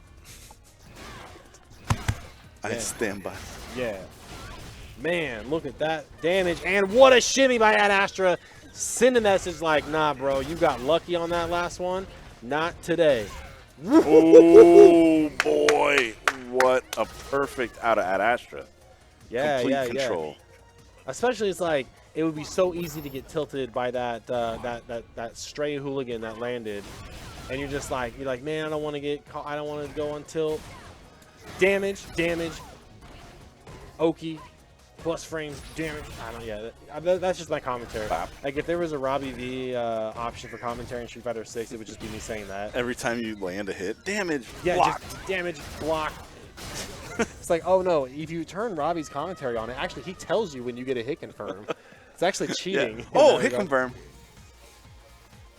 I Yeah. stand by. Yeah. Man, look at that damage. And what a shimmy by Ad Astra. Send a message like, nah, bro, you got lucky on that last one. Not today. Oh, boy. What a perfect out of Ad Astra. Yeah, Complete yeah, control. yeah. Especially, it's like, it would be so easy to get tilted by that stray hooligan that landed. And you're like, man, I don't want to get caught. I don't want to go on tilt. Damage. Oki. Plus frames, damage. I don't. Yeah, that's just my commentary. Bop. Like if there was a Robbie V option for commentary in Street Fighter 6, it would just be me saying that. Every time you land a hit, damage, Yeah, blocked. just damage, block. It's like, oh no, if you turn Robbie's commentary on, it actually he tells you when you get a hit confirm. It's actually cheating. Yeah. Oh, There hit we go. confirm.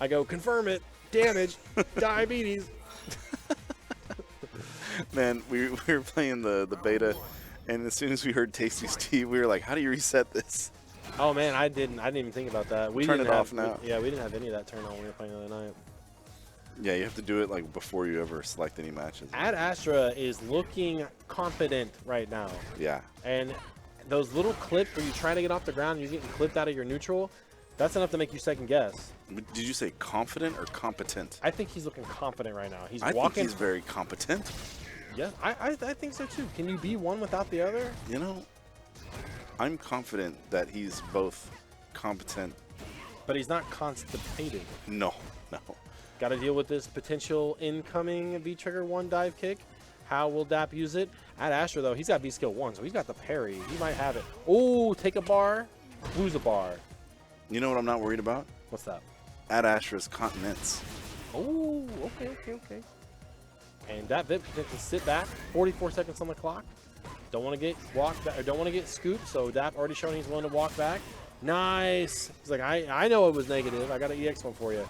I go confirm it. Damage, diabetes. Man, we were playing the beta, and as soon as we heard Tasty Steve, we were like, how do you reset this? Oh man, I didn't even think about that. We Turn didn't it have, off now. Yeah, we didn't have any of that turned on when we were playing the other night. Yeah, you have to do it like before you ever select any matches. Ad Astra is looking confident right now. Yeah. And those little clips where you try to get off the ground and you're getting clipped out of your neutral, that's enough to make you second guess. Did you say confident or competent? I think he's looking confident right now. He's I walking. think he's very competent. Yeah, I think so too. Can you be one without the other? You know, I'm confident that he's both competent. But he's not constipated. No. Got to deal with this potential incoming V-trigger 1 dive kick. How will Dap use it? Ad Astra, though, he's got V-skill 1, so he's got the parry. He might have it. Oh, take a bar, lose a bar. You know what I'm not worried about? What's that? Ad Astra's continence. Oh, okay. And that Vip can sit back. 44 seconds on the clock. Don't want to get walked back, or don't want to get scooped. So Dap already showing he's willing to walk back. Nice. He's like, I know it was negative. I got an EX one for you.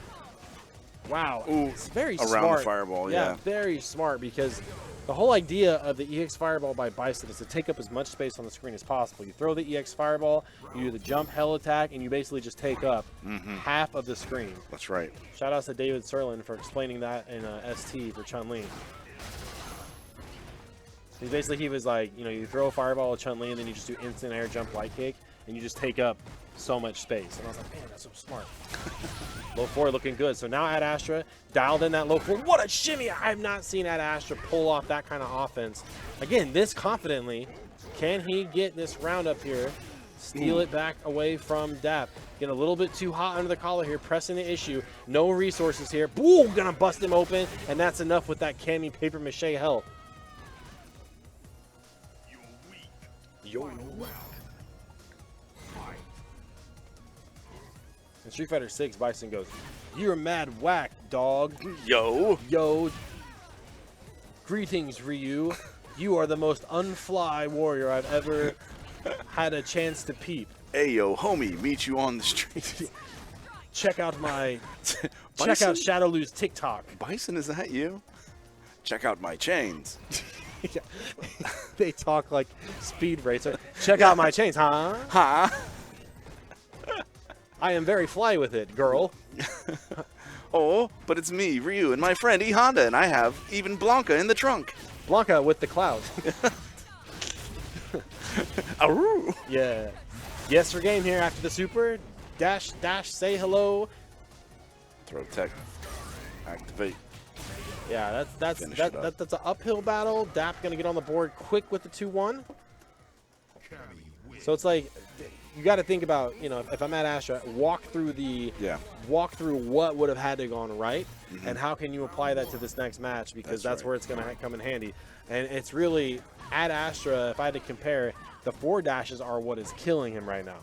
Wow. Ooh, It's very around smart. the fireball, yeah. Very smart because the whole idea of the EX Fireball by Bison is to take up as much space on the screen as possible. You throw the EX Fireball, you do the jump hell attack, and you basically just take up half of the screen. That's right. Shout outs to David Serlin for explaining that in ST for Chun-Li. He was like, you know, you throw a fireball at Chun-Li and then you just do instant air jump light kick and you just take up so much space. And I was like, man, that's so smart. Low 4 looking good. So now Ad Astra dialed in that low 4. What a shimmy! I have not seen Ad Astra pull off that kind of offense. Again, this confidently. Can he get this round up here Steal it back away from Dap. Getting a little bit too hot under the collar here, pressing the issue. No resources here. Boom! Gonna bust him open, and that's enough with that Cammy paper mache help. Yo. In Street Fighter 6, Bison goes, "You're mad whack, dog." Yo. Yo. Greetings, Ryu. You are the most unfly warrior I've ever had a chance to peep. Hey, yo, homie, meet you on the street. Check out my Bison? check out Shadowloo's TikTok. Bison, is that you? Check out my chains. Yeah. They talk like speed racer. Check out my chains, huh? Huh? I am very fly with it, girl. Oh, but it's me, Ryu, and my friend E Honda, and I have even Blanca in the trunk. Blanca with the clout. Aroo. Yeah. Yes for game here after the super. Dash, dash, say hello. Throw tech. Activate. Yeah, that's Finish it up. that's an uphill battle. Dap gonna get on the board quick with the 2-1. So it's like you got to think about, you know, if I'm at Astra, walk through what would have had to gone right, and how can you apply that to this next match, because that's right. where it's going to come in handy. And it's really at Astra, if I had to compare, the 4 dashes are what is killing him right now.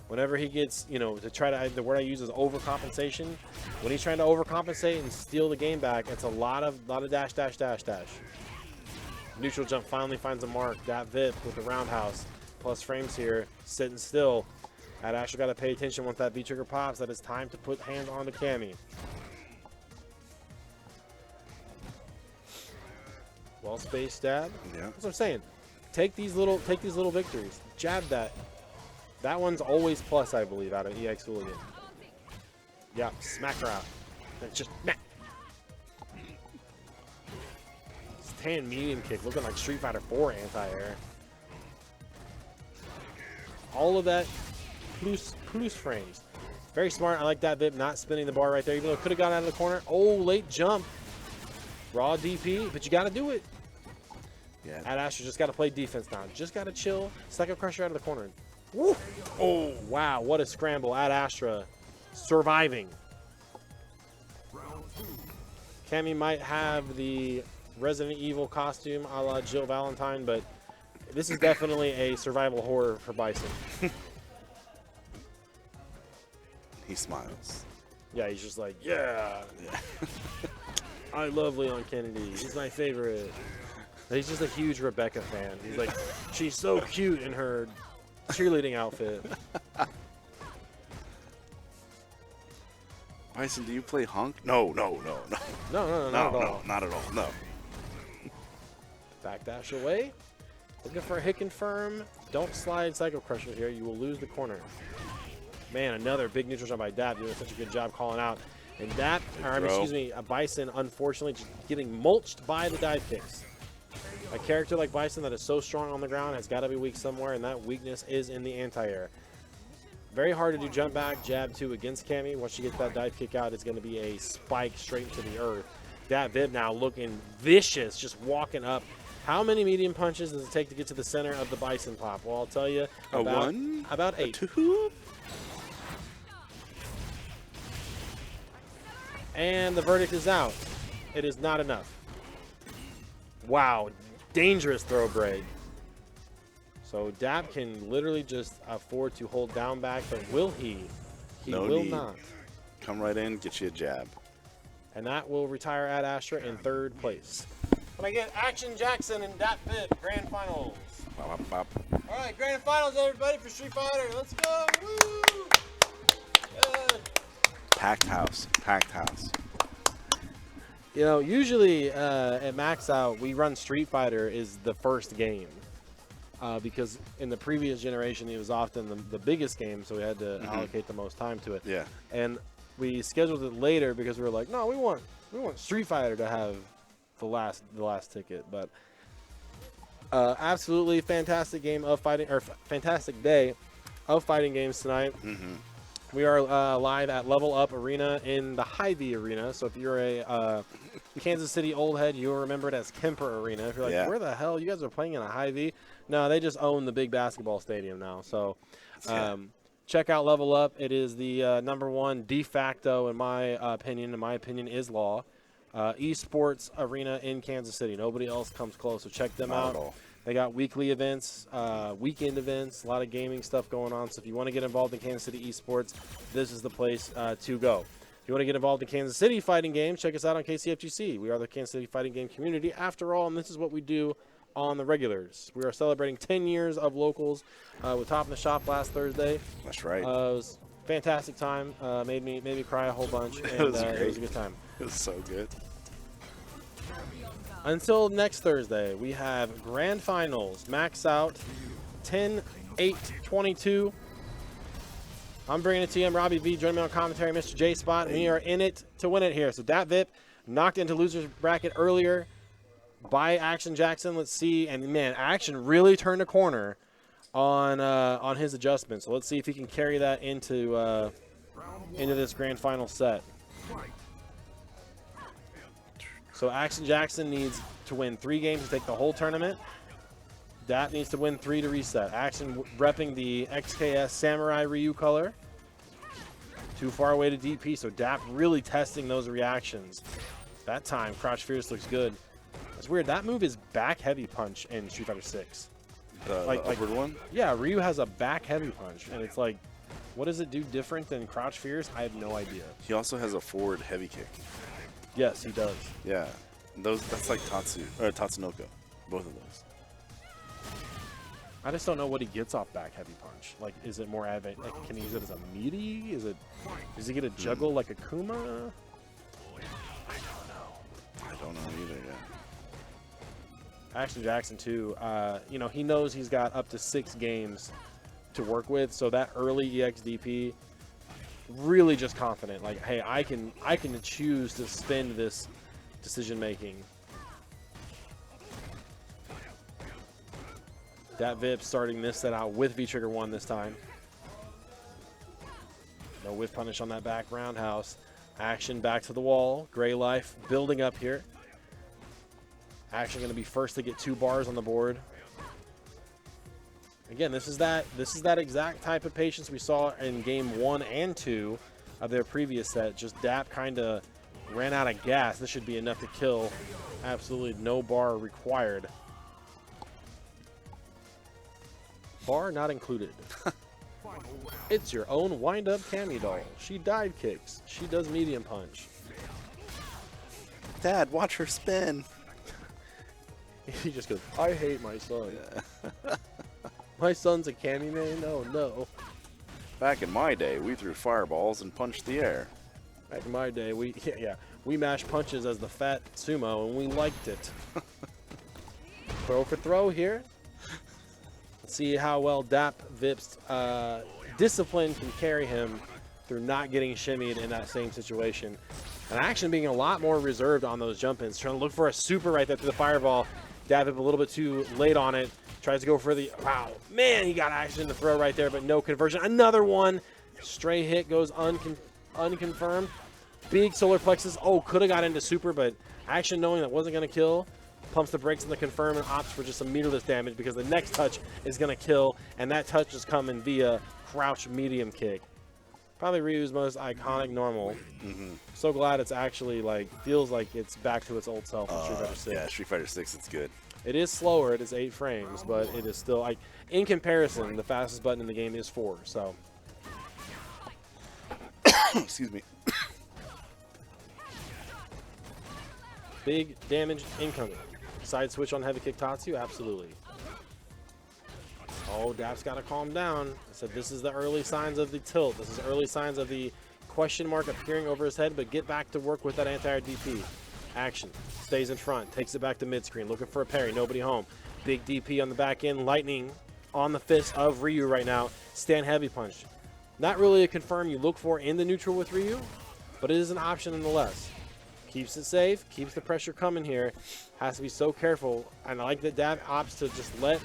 Whenever he gets, you know, to try to, the word I use is overcompensation. When he's trying to overcompensate and steal the game back, it's a lot of dash, dash, dash, dash. Neutral jump finally finds a mark. That VIP with the roundhouse. Plus frames here, sitting still. Ad Astra got to pay attention once that V trigger pops. That it's time to put hands on the Cammy. Well spaced dab. Yeah. That's what I'm saying. Take these little victories. Jab that. That one's always plus, I believe, out of EX Hooligan. Yeah, smack her out. Then just smack. Tan medium kick, looking like Street Fighter 4 anti-air. All of that plus frames. Very smart. I like that VIP not spinning the bar right there, even though it could have gone out of the corner. Oh, late jump. Raw DP, but you got to do it. Yeah. Ad Astra just got to play defense now. Just got to chill. Psycho Crusher out of the corner. Woo. Oh, wow. What a scramble. Ad Astra surviving. Cammy might have the Resident Evil costume a la Jill Valentine, but this is definitely a survival horror for Bison. He smiles. Yeah, he's just like, yeah. I love Leon Kennedy. He's my favorite. He's just a huge Rebecca fan. He's like, she's so cute in her cheerleading outfit. Bison, do you play Hunk? No. No, not at all. Not at all. No. Backdash away. Looking for a hit confirm. Don't slide Psycho Crusher here. You will lose the corner. Man, another big neutral jump by Dap, doing such a good job calling out. And Dap, Bison, unfortunately, just getting mulched by the dive kicks. A character like Bison that is so strong on the ground has got to be weak somewhere, and that weakness is in the anti-air. Very hard to do jump back, jab 2 against Cammy. Once she gets that dive kick out, it's going to be a spike straight into the earth. That Viv now looking vicious, just walking up. How many medium punches does it take to get to the center of the Bison pop? Well, I'll tell you, about 8. 2. And the verdict is out. It is not enough. Wow, dangerous throw break. So Dap can literally just afford to hold down back, but will he? He No will need. not. Come right in, get you a jab. And that will retire Ad Astra in 3rd place. When I get Action Jackson and Dap Vip, Grand Finals. Bop, bop, bop. All right, Grand Finals, everybody, for Street Fighter. Let's go. Woo! Good. Packed house. Packed house. You know, usually at Maxout, we run Street Fighter is the first game. Because in the previous generation, it was often the biggest game, so we had to allocate the most time to it. Yeah. And we scheduled it later because we were like, no, we want Street Fighter to have the last ticket. But absolutely fantastic game of fighting, or fantastic day of fighting games tonight. We are live at Level Up Arena in the Hy-Vee Arena. So if you're a Kansas City old head, you'll remember it as Kemper Arena. If you're like, where the hell? You guys are playing in a Hy-Vee? No, they just own the big basketball stadium now. So Yeah. check out Level Up. It is the #1 de facto, in my opinion. In my opinion, is law. Esports arena in Kansas City. Nobody else comes close. So check them Not out. at all. They got weekly events, weekend events, a lot of gaming stuff going on. So if you want to get involved in Kansas City esports, this is the place to go. If you want to get involved in Kansas City fighting games, check us out on KCFGC. We are the Kansas City fighting game community after all, and this is what we do on the regulars. We are celebrating 10 years of locals with Top in the Shop last Thursday. That's right. It was a fantastic time. Made me cry a whole bunch. And, was it great. was a good time. It was so good. Until next Thursday, we have Grand Finals. Maxout 10-8-22. I'm bringing it to you. I'm Robbie V. Joining me on commentary, Mr. J Spot. We are in it to win it here. So that VIP knocked into loser's bracket earlier by Action Jackson. Let's see. And, man, Action really turned a corner on his adjustment. So let's see if he can carry that into this grand final set. So Action Jackson needs to win 3 games to take the whole tournament. Dap needs to win 3 to reset. Action repping the XKS Samurai Ryu color. Too far away to DP, so Dap really testing those reactions. That time, Crouch Fierce looks good. It's weird. That move is back heavy punch in Street Fighter 6. The upward one? Yeah, Ryu has a back heavy punch, and it's like, what does it do different than Crouch Fierce? I have no idea. He also has a forward heavy kick. Yes, he does. Yeah. That's like Tatsunoko. Both of those. I just don't know what he gets off back heavy punch. Like, is it more advanced? Like, can he use it as a meaty? Does he get a juggle like a Kuma? I don't know either, yeah. Action Jackson too. He knows he's got up to 6 games to work with. So that early EXDP, really just confident. Like, hey, I can choose to spend this decision making. That VIP starting this set out with V-Trigger 1 this time. No whiff punish on that back roundhouse. Action back to the wall. Gray Life building up here. Action going to be first to get 2 bars on the board. Again, this is that exact type of patience we saw in game 1 and 2 of their previous set. Just Dap kind of ran out of gas. This should be enough to kill. Absolutely no bar required. Bar not included. It's your own wind-up Cammy doll. She dive kicks. She does medium punch. Dad, watch her spin. He just goes, I hate my son. My son's a Cammy man? Oh, no. Back in my day, we threw fireballs and punched the air. Back in my day, we mashed punches as the fat sumo, and we liked it. Throw for throw here. Let's see how well Dap Vip's discipline can carry him through not getting shimmied in that same situation. And Action being a lot more reserved on those jump-ins, trying to look for a super right there through the fireball. Dap Vip a little bit too late on it. Tries to go for the, wow, man, he got Action in the throw right there, but no conversion. Another one. Stray hit goes unconfirmed. Big solar plexus. Oh, could have got into super, but Action knowing that wasn't going to kill, pumps the brakes in the confirm and opts for just some meterless damage because the next touch is going to kill, and that touch is coming via crouch medium kick. Probably Ryu's most iconic normal. So glad it's actually feels like it's back to its old self in Street Fighter 6. Yeah, Street Fighter 6, it's good. It is slower. It is 8 frames, but it is still, in comparison, the fastest button in the game is 4. So, Excuse me. big damage incoming. Side switch on heavy kick Tatsu? Absolutely. Oh, Dap's got to calm down. So this is the early signs of the tilt. This is early signs of the question mark appearing over his head, but get back to work with that anti-air DP. Action. Stays in front. Takes it back to mid-screen. Looking for a parry. Nobody home. Big DP on the back end. Lightning on the fist of Ryu right now. Stand heavy punch. Not really a confirm you look for in the neutral with Ryu, but it is an option nonetheless. Keeps it safe. Keeps the pressure coming here. Has to be so careful. And I like that Dap opts to just let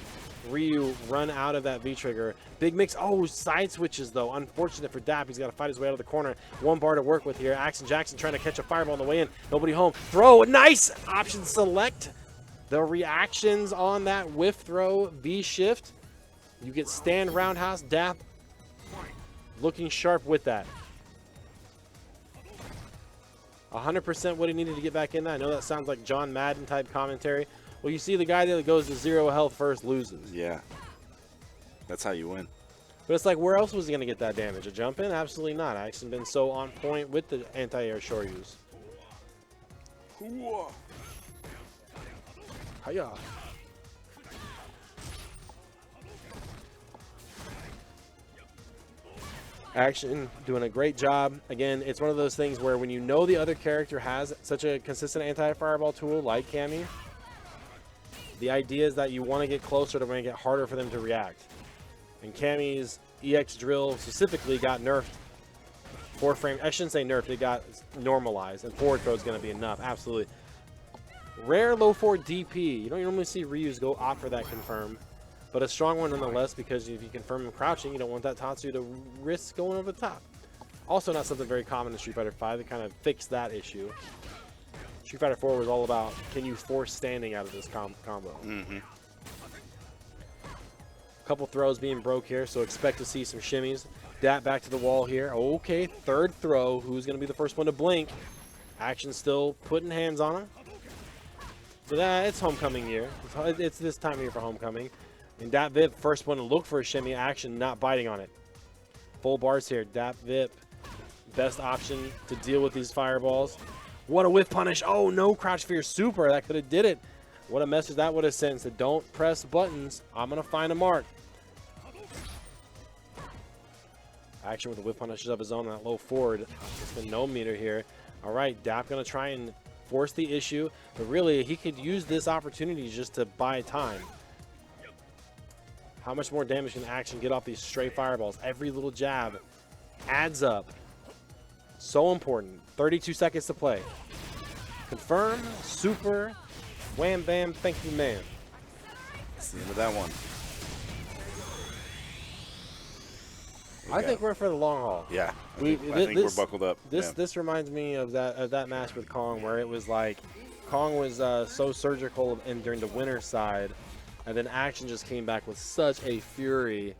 Ryu run out of that V-trigger. Big mix. Oh, side switches, though. Unfortunate for Dap. He's got to fight his way out of the corner. 1 bar to work with here. Action Jackson trying to catch a fireball on the way in. Nobody home. Throw. Nice! Option select. The reactions on that whiff throw V shift. You get stand roundhouse. Dap looking sharp with that. 100% what he needed to get back in that. I know that sounds like John Madden type commentary. Well, you see the guy that goes to 0 health first loses. Yeah. That's how you win. But it's like, where else was he going to get that damage? A jump in? Absolutely not. Actually been so on point with the anti-air shore use. Hiya. Action doing a great job. Again, it's one of those things where when you know the other character has such a consistent anti-fireball tool like Cammy, the idea is that you want to get closer to make it harder for them to react. And Cammy's EX drill specifically got nerfed. 4 frame, I shouldn't say nerfed, it got normalized, and forward throw is going to be enough, absolutely. Rare low forward DP. You don't normally see Ryu's go opt for that confirm, but a strong one nonetheless, because if you confirm him crouching, you don't want that Tatsu to risk going over the top. Also not something very common in Street Fighter V to kind of fix that issue. Street Fighter 4 was all about, can you force standing out of this combo? Mm-hmm. Couple throws being broke here, so expect to see some shimmies. Dap back to the wall here. Okay, third throw. Who's going to be the first one to blink? Action still putting hands on him. So that it's homecoming year. It's this time of year for homecoming. And Dap Vip, first one to look for a shimmy. Action not biting on it. Full bars here. Dap Vip, best option to deal with these fireballs. What a whiff punish. Oh, no crouch fear super. That could have did it. What a message that would have sent. So don't press buttons. I'm going to find a mark. Action with the whip punishes of his own on that low forward. It's been no meter here. All right, Dap going to try and force the issue. But really, he could use this opportunity just to buy time. How much more damage can Action get off these stray fireballs? Every little jab adds up. So important. 32 seconds to play. Confirm, super, wham, bam, thank you, man. That's the end of that one. I think we're for the long haul. Yeah, I think we're buckled up. This reminds me of that match with Kong, where it was like Kong was so surgical during the winner side, and then Action just came back with such a fury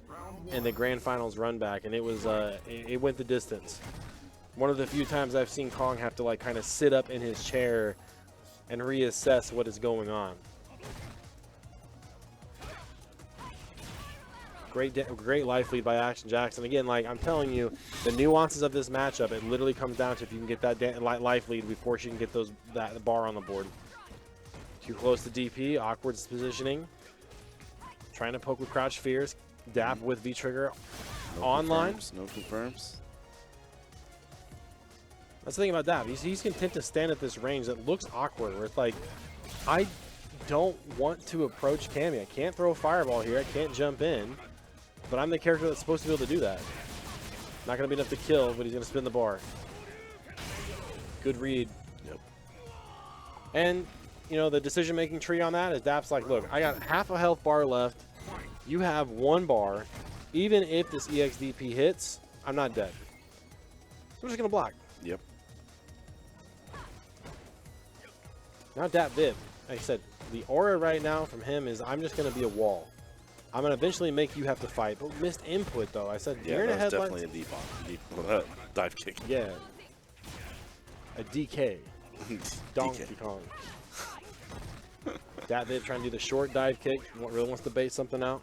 in the grand finals run back, and it was it went the distance. One of the few times I've seen Kong have to like kind of sit up in his chair and reassess what is going on. Great life lead by Action Jackson. Again, like I'm telling you, the nuances of this matchup, it literally comes down to if you can get that life lead before she can get that bar on the board. Too close to DP, awkward positioning. Trying to poke with crouch fears. Dap with V-trigger online. No confirms. That's the thing about Dap. He's content to stand at this range that looks awkward, where it's like, I don't want to approach Cammy. I can't throw a fireball here. I can't jump in. But I'm the character that's supposed to be able to do that. Not going to be enough to kill, but he's going to spin the bar. Good read. Yep. And, you know, the decision-making tree on that is Dap's like, look, I got half a health bar left. You have 1 bar. Even if this EXDP hits, I'm not dead. So I'm just going to block. Yep. Now Dap Vip, like I said, the aura right now from him is I'm just going to be a wall. I'm going to eventually make you have to fight. But missed input, though. I said, yeah, you're in a that was headlight. definitely a deep dive kick. Yeah. A DK. Donkey Kong. Dap Vip trying to do the short dive kick. Really wants to bait something out.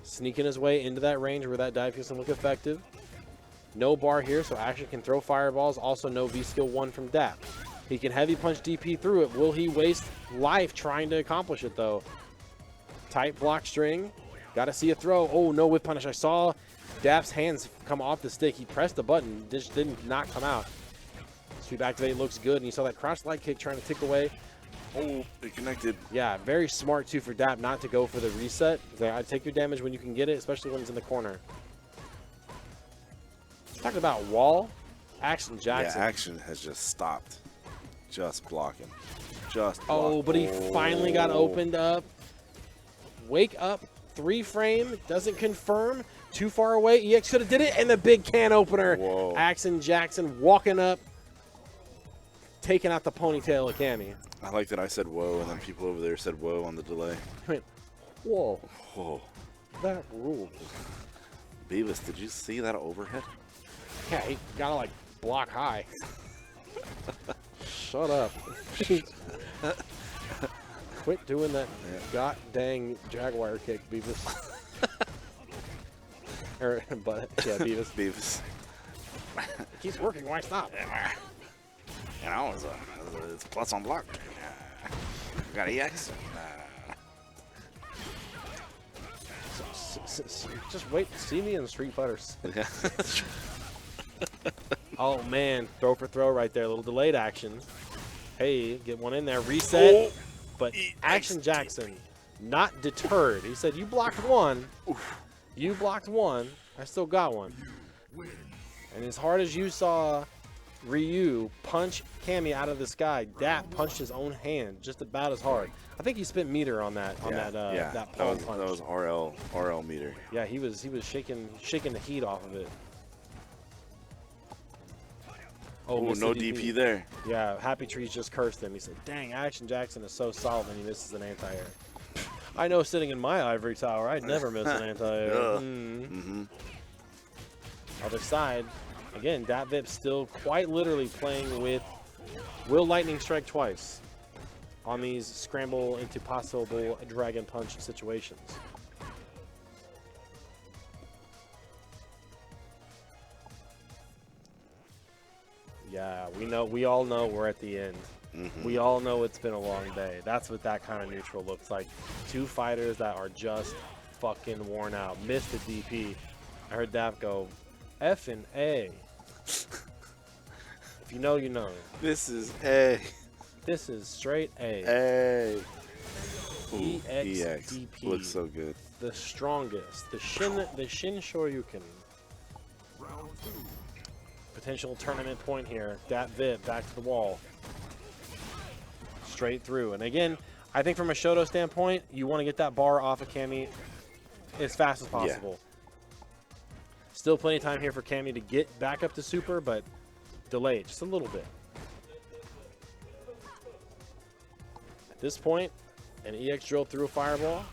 Sneaking his way into that range where that dive kick can look effective. No bar here, so Action can throw fireballs. Also no V-skill 1 from Dap. He can heavy punch DP through it. Will he waste life trying to accomplish it, though? Tight block string. Got to see a throw. Oh, no whip punish. I saw Dap's hands come off the stick. He pressed the button. Just did not come out. Sweep activate looks good. And you saw that crouch light kick trying to tick away. Oh, it connected. Yeah, very smart, too, for Dap not to go for the reset. I take your damage when you can get it, especially when it's in the corner. Talking about wall. Action Jackson. Yeah, Action has just stopped. Just blocking. Just blocking. Oh, but he finally got opened up. Wake up. 3 frame. Doesn't confirm. Too far away. EX could have did it. And the big can opener. Whoa. Action Jackson walking up. taking out the ponytail of Cammy. I like that I said whoa, and then people over there said whoa on the delay. I mean, whoa, Whoa. that ruled. Beavis, did you see that overhead? Yeah, he gotta like block high. Shut up. Quit doing that god dang Jaguar kick, Beavis. But yeah, Beavis. Beavis. It keeps working, why stop? You know, it's plus on block. We got EX. Just wait to see me in Street Fighter 6. Yeah. Oh man, throw for throw right there, a little delayed action. Hey, get one in there, reset. Oh. But Action Jackson, not deterred. He said, you blocked one. You blocked one. I still got one. And as hard as you saw Ryu punch Cammy out of the sky, Dat punched his own hand just about as hard. I think he spent meter on that that palm punch. That was RL meter. Yeah, he was shaking the heat off of it. Oh, missed no the DP there. Yeah, Happy Trees just cursed him. He said, dang, Action Jackson is so solid and he misses an anti-air. I know sitting in my ivory tower, I'd never miss an anti-air. Other side, again, Dat Vip still quite literally playing with Will Lightning Strike twice on these scramble into possible Dragon Punch situations. Yeah, we all know we're at the end. We all know it's been a long day. That's what that kind of neutral looks like. Two fighters that are just fucking worn out. Missed the DP. I heard Dav go, F and A. If you know, you know. This is A. This is straight A. A. Ooh, EX DP. Looks so good. The strongest. The Shin Shoryuken. Potential tournament point here. Dat Vip back to the wall. Straight through. And again, I think from a Shoto standpoint, you want to get that bar off of Cammy as fast as possible. Yeah. Still plenty of time here for Cammy to get back up to super, but delayed just a little bit. At this point, an EX drill through a fireball.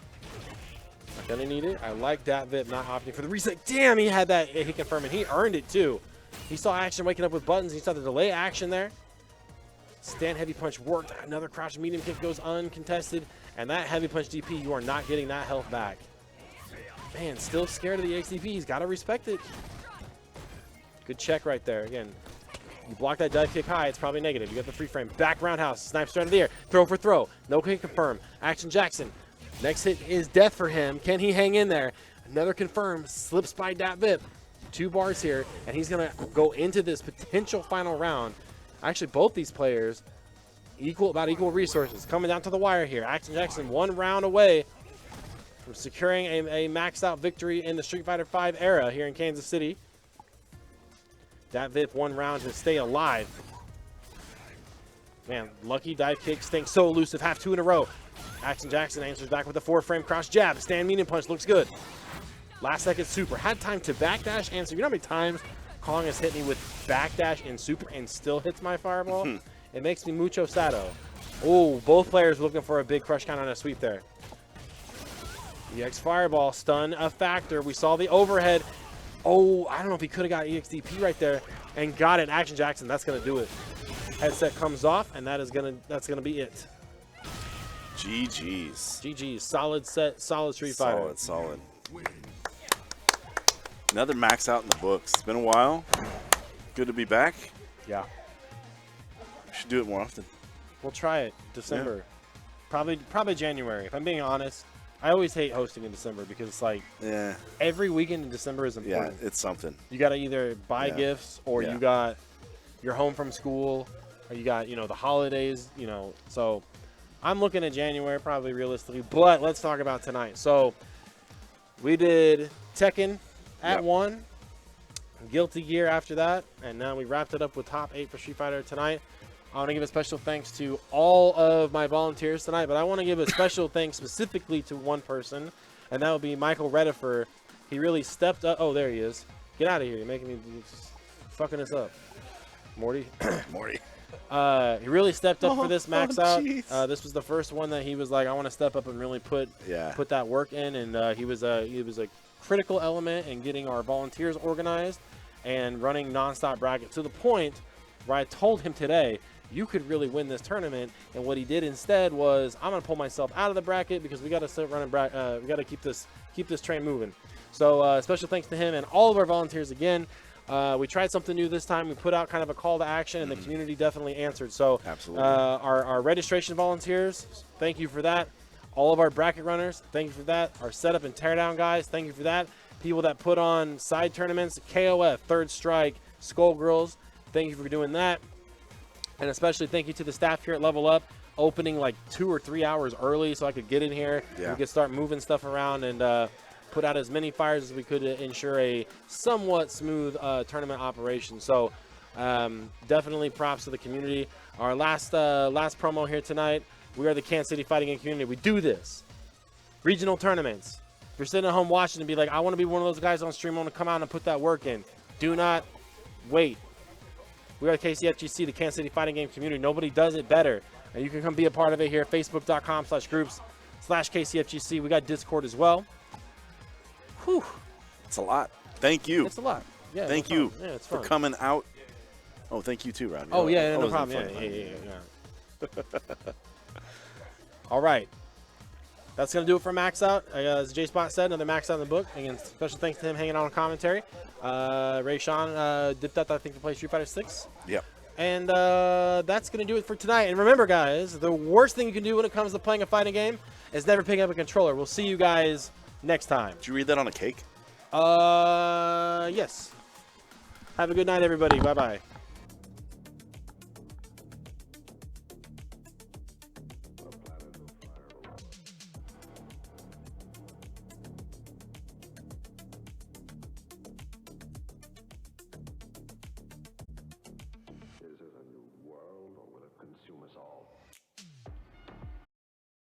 Not gonna need it. I like Dat Vip not opting for the reset. Damn, he had that hit confirm, and he earned it too. He saw Action waking up with buttons. He saw the delay action there. Stand heavy punch worked. Another crouch medium kick goes uncontested. And that heavy punch DP, you are not getting that health back. Man, still scared of the XDP. He's got to respect it. Good check right there. Again, you block that dive kick high, it's probably negative. You got the free frame. Back roundhouse. Snipe straight out of the air. Throw for throw. No kick confirm. Action Jackson. Next hit is death for him. Can he hang in there? Another confirm. Slips by Dat Vip. 2 bars here, and he's going to go into this potential final round. Actually, both these players about equal resources. Coming down to the wire here. Action Jackson 1 round away from securing a maxed out victory in the Street Fighter V era here in Kansas City. Dat Vip 1 round to stay alive. Man, lucky dive kick, staying so elusive. Half 2 in a row. Action Jackson answers back with a 4-frame cross jab. Stand medium punch looks good. Last second super. Had time to backdash answer. You know how many times Kong has hit me with backdash and super and still hits my fireball? It makes me mucho sado. Oh, both players looking for a big crush count on a sweep there. EX fireball, stun a factor. We saw the overhead. Oh, I don't know if he could have got EXDP right there and got it. Action Jackson, that's gonna do it. Headset comes off, and that's gonna be it. GG's. GG's. Solid set, solid Street Fighter. Solid. Another max out in the books. It's been a while. Good to be back. Yeah. We should do it more often. We'll try it December. Yeah. Probably January. If I'm being honest, I always hate hosting in December because it's like every weekend in December is important. Yeah, it's something. You got to either buy gifts or you're home from school or you got, the holidays, So I'm looking at January probably realistically, but let's talk about tonight. So we did Tekken at 1, Guilty Gear after that, and now we wrapped it up with top 8 for Street Fighter tonight. I want to give a special thanks to all of my volunteers tonight, but I want to give a special thanks specifically to one person, and that would be Michael Redifer. He really stepped up. Oh, there he is. Get out of here. You're making me fucking us up. Morty. Morty. He really stepped up for this max out. jeez. This was the first one that he was like, I want to step up and really put that work in, and he was a critical element in getting our volunteers organized and running nonstop bracket to the point where I told him today, you could really win this tournament. And what he did instead was, I'm gonna pull myself out of the bracket because we got to start running we got to keep this train moving. So special thanks to him and all of our volunteers again. We tried something new this time. We put out kind of a call to action, and the community definitely answered. So Absolutely. Our registration volunteers, thank you for that. All of our bracket runners, thank you for that. Our setup and teardown guys, thank you for that. People that put on side tournaments, KOF, Third Strike, Skullgirls, thank you for doing that. And especially thank you to the staff here at Level Up, opening like 2 or 3 hours early so I could get in here. Yeah. We could start moving stuff around and put out as many fires as we could to ensure a somewhat smooth tournament operation. So definitely props to the community. Our last promo here tonight, we are the Kansas City Fighting Game community. We do this. Regional tournaments. If you're sitting at home watching and be like, I want to be one of those guys on stream, I want to come out and put that work in. Do not wait. We are the KCFGC, the Kansas City Fighting Game community. Nobody does it better. And you can come be a part of it here, facebook.com/groups/KCFGC. We got Discord as well. Whew. It's a lot. Thank you. It's a lot. Yeah. Thank no you problem. Yeah, it's for fun. coming out. Oh, thank you too, Rodney. Oh, yeah, That no wasn't problem. funny. Yeah. All right. That's going to do it for Maxout. As J Spot said, another Maxout in the book. Again, special thanks to him hanging out on commentary. Ray Sean dipped out, I think, to play Street Fighter 6. Yep. And that's going to do it for tonight. And remember, guys, the worst thing you can do when it comes to playing a fighting game is never picking up a controller. We'll see you guys next time. Did you read that on a cake? Yes. Have a good night, everybody. Bye-bye.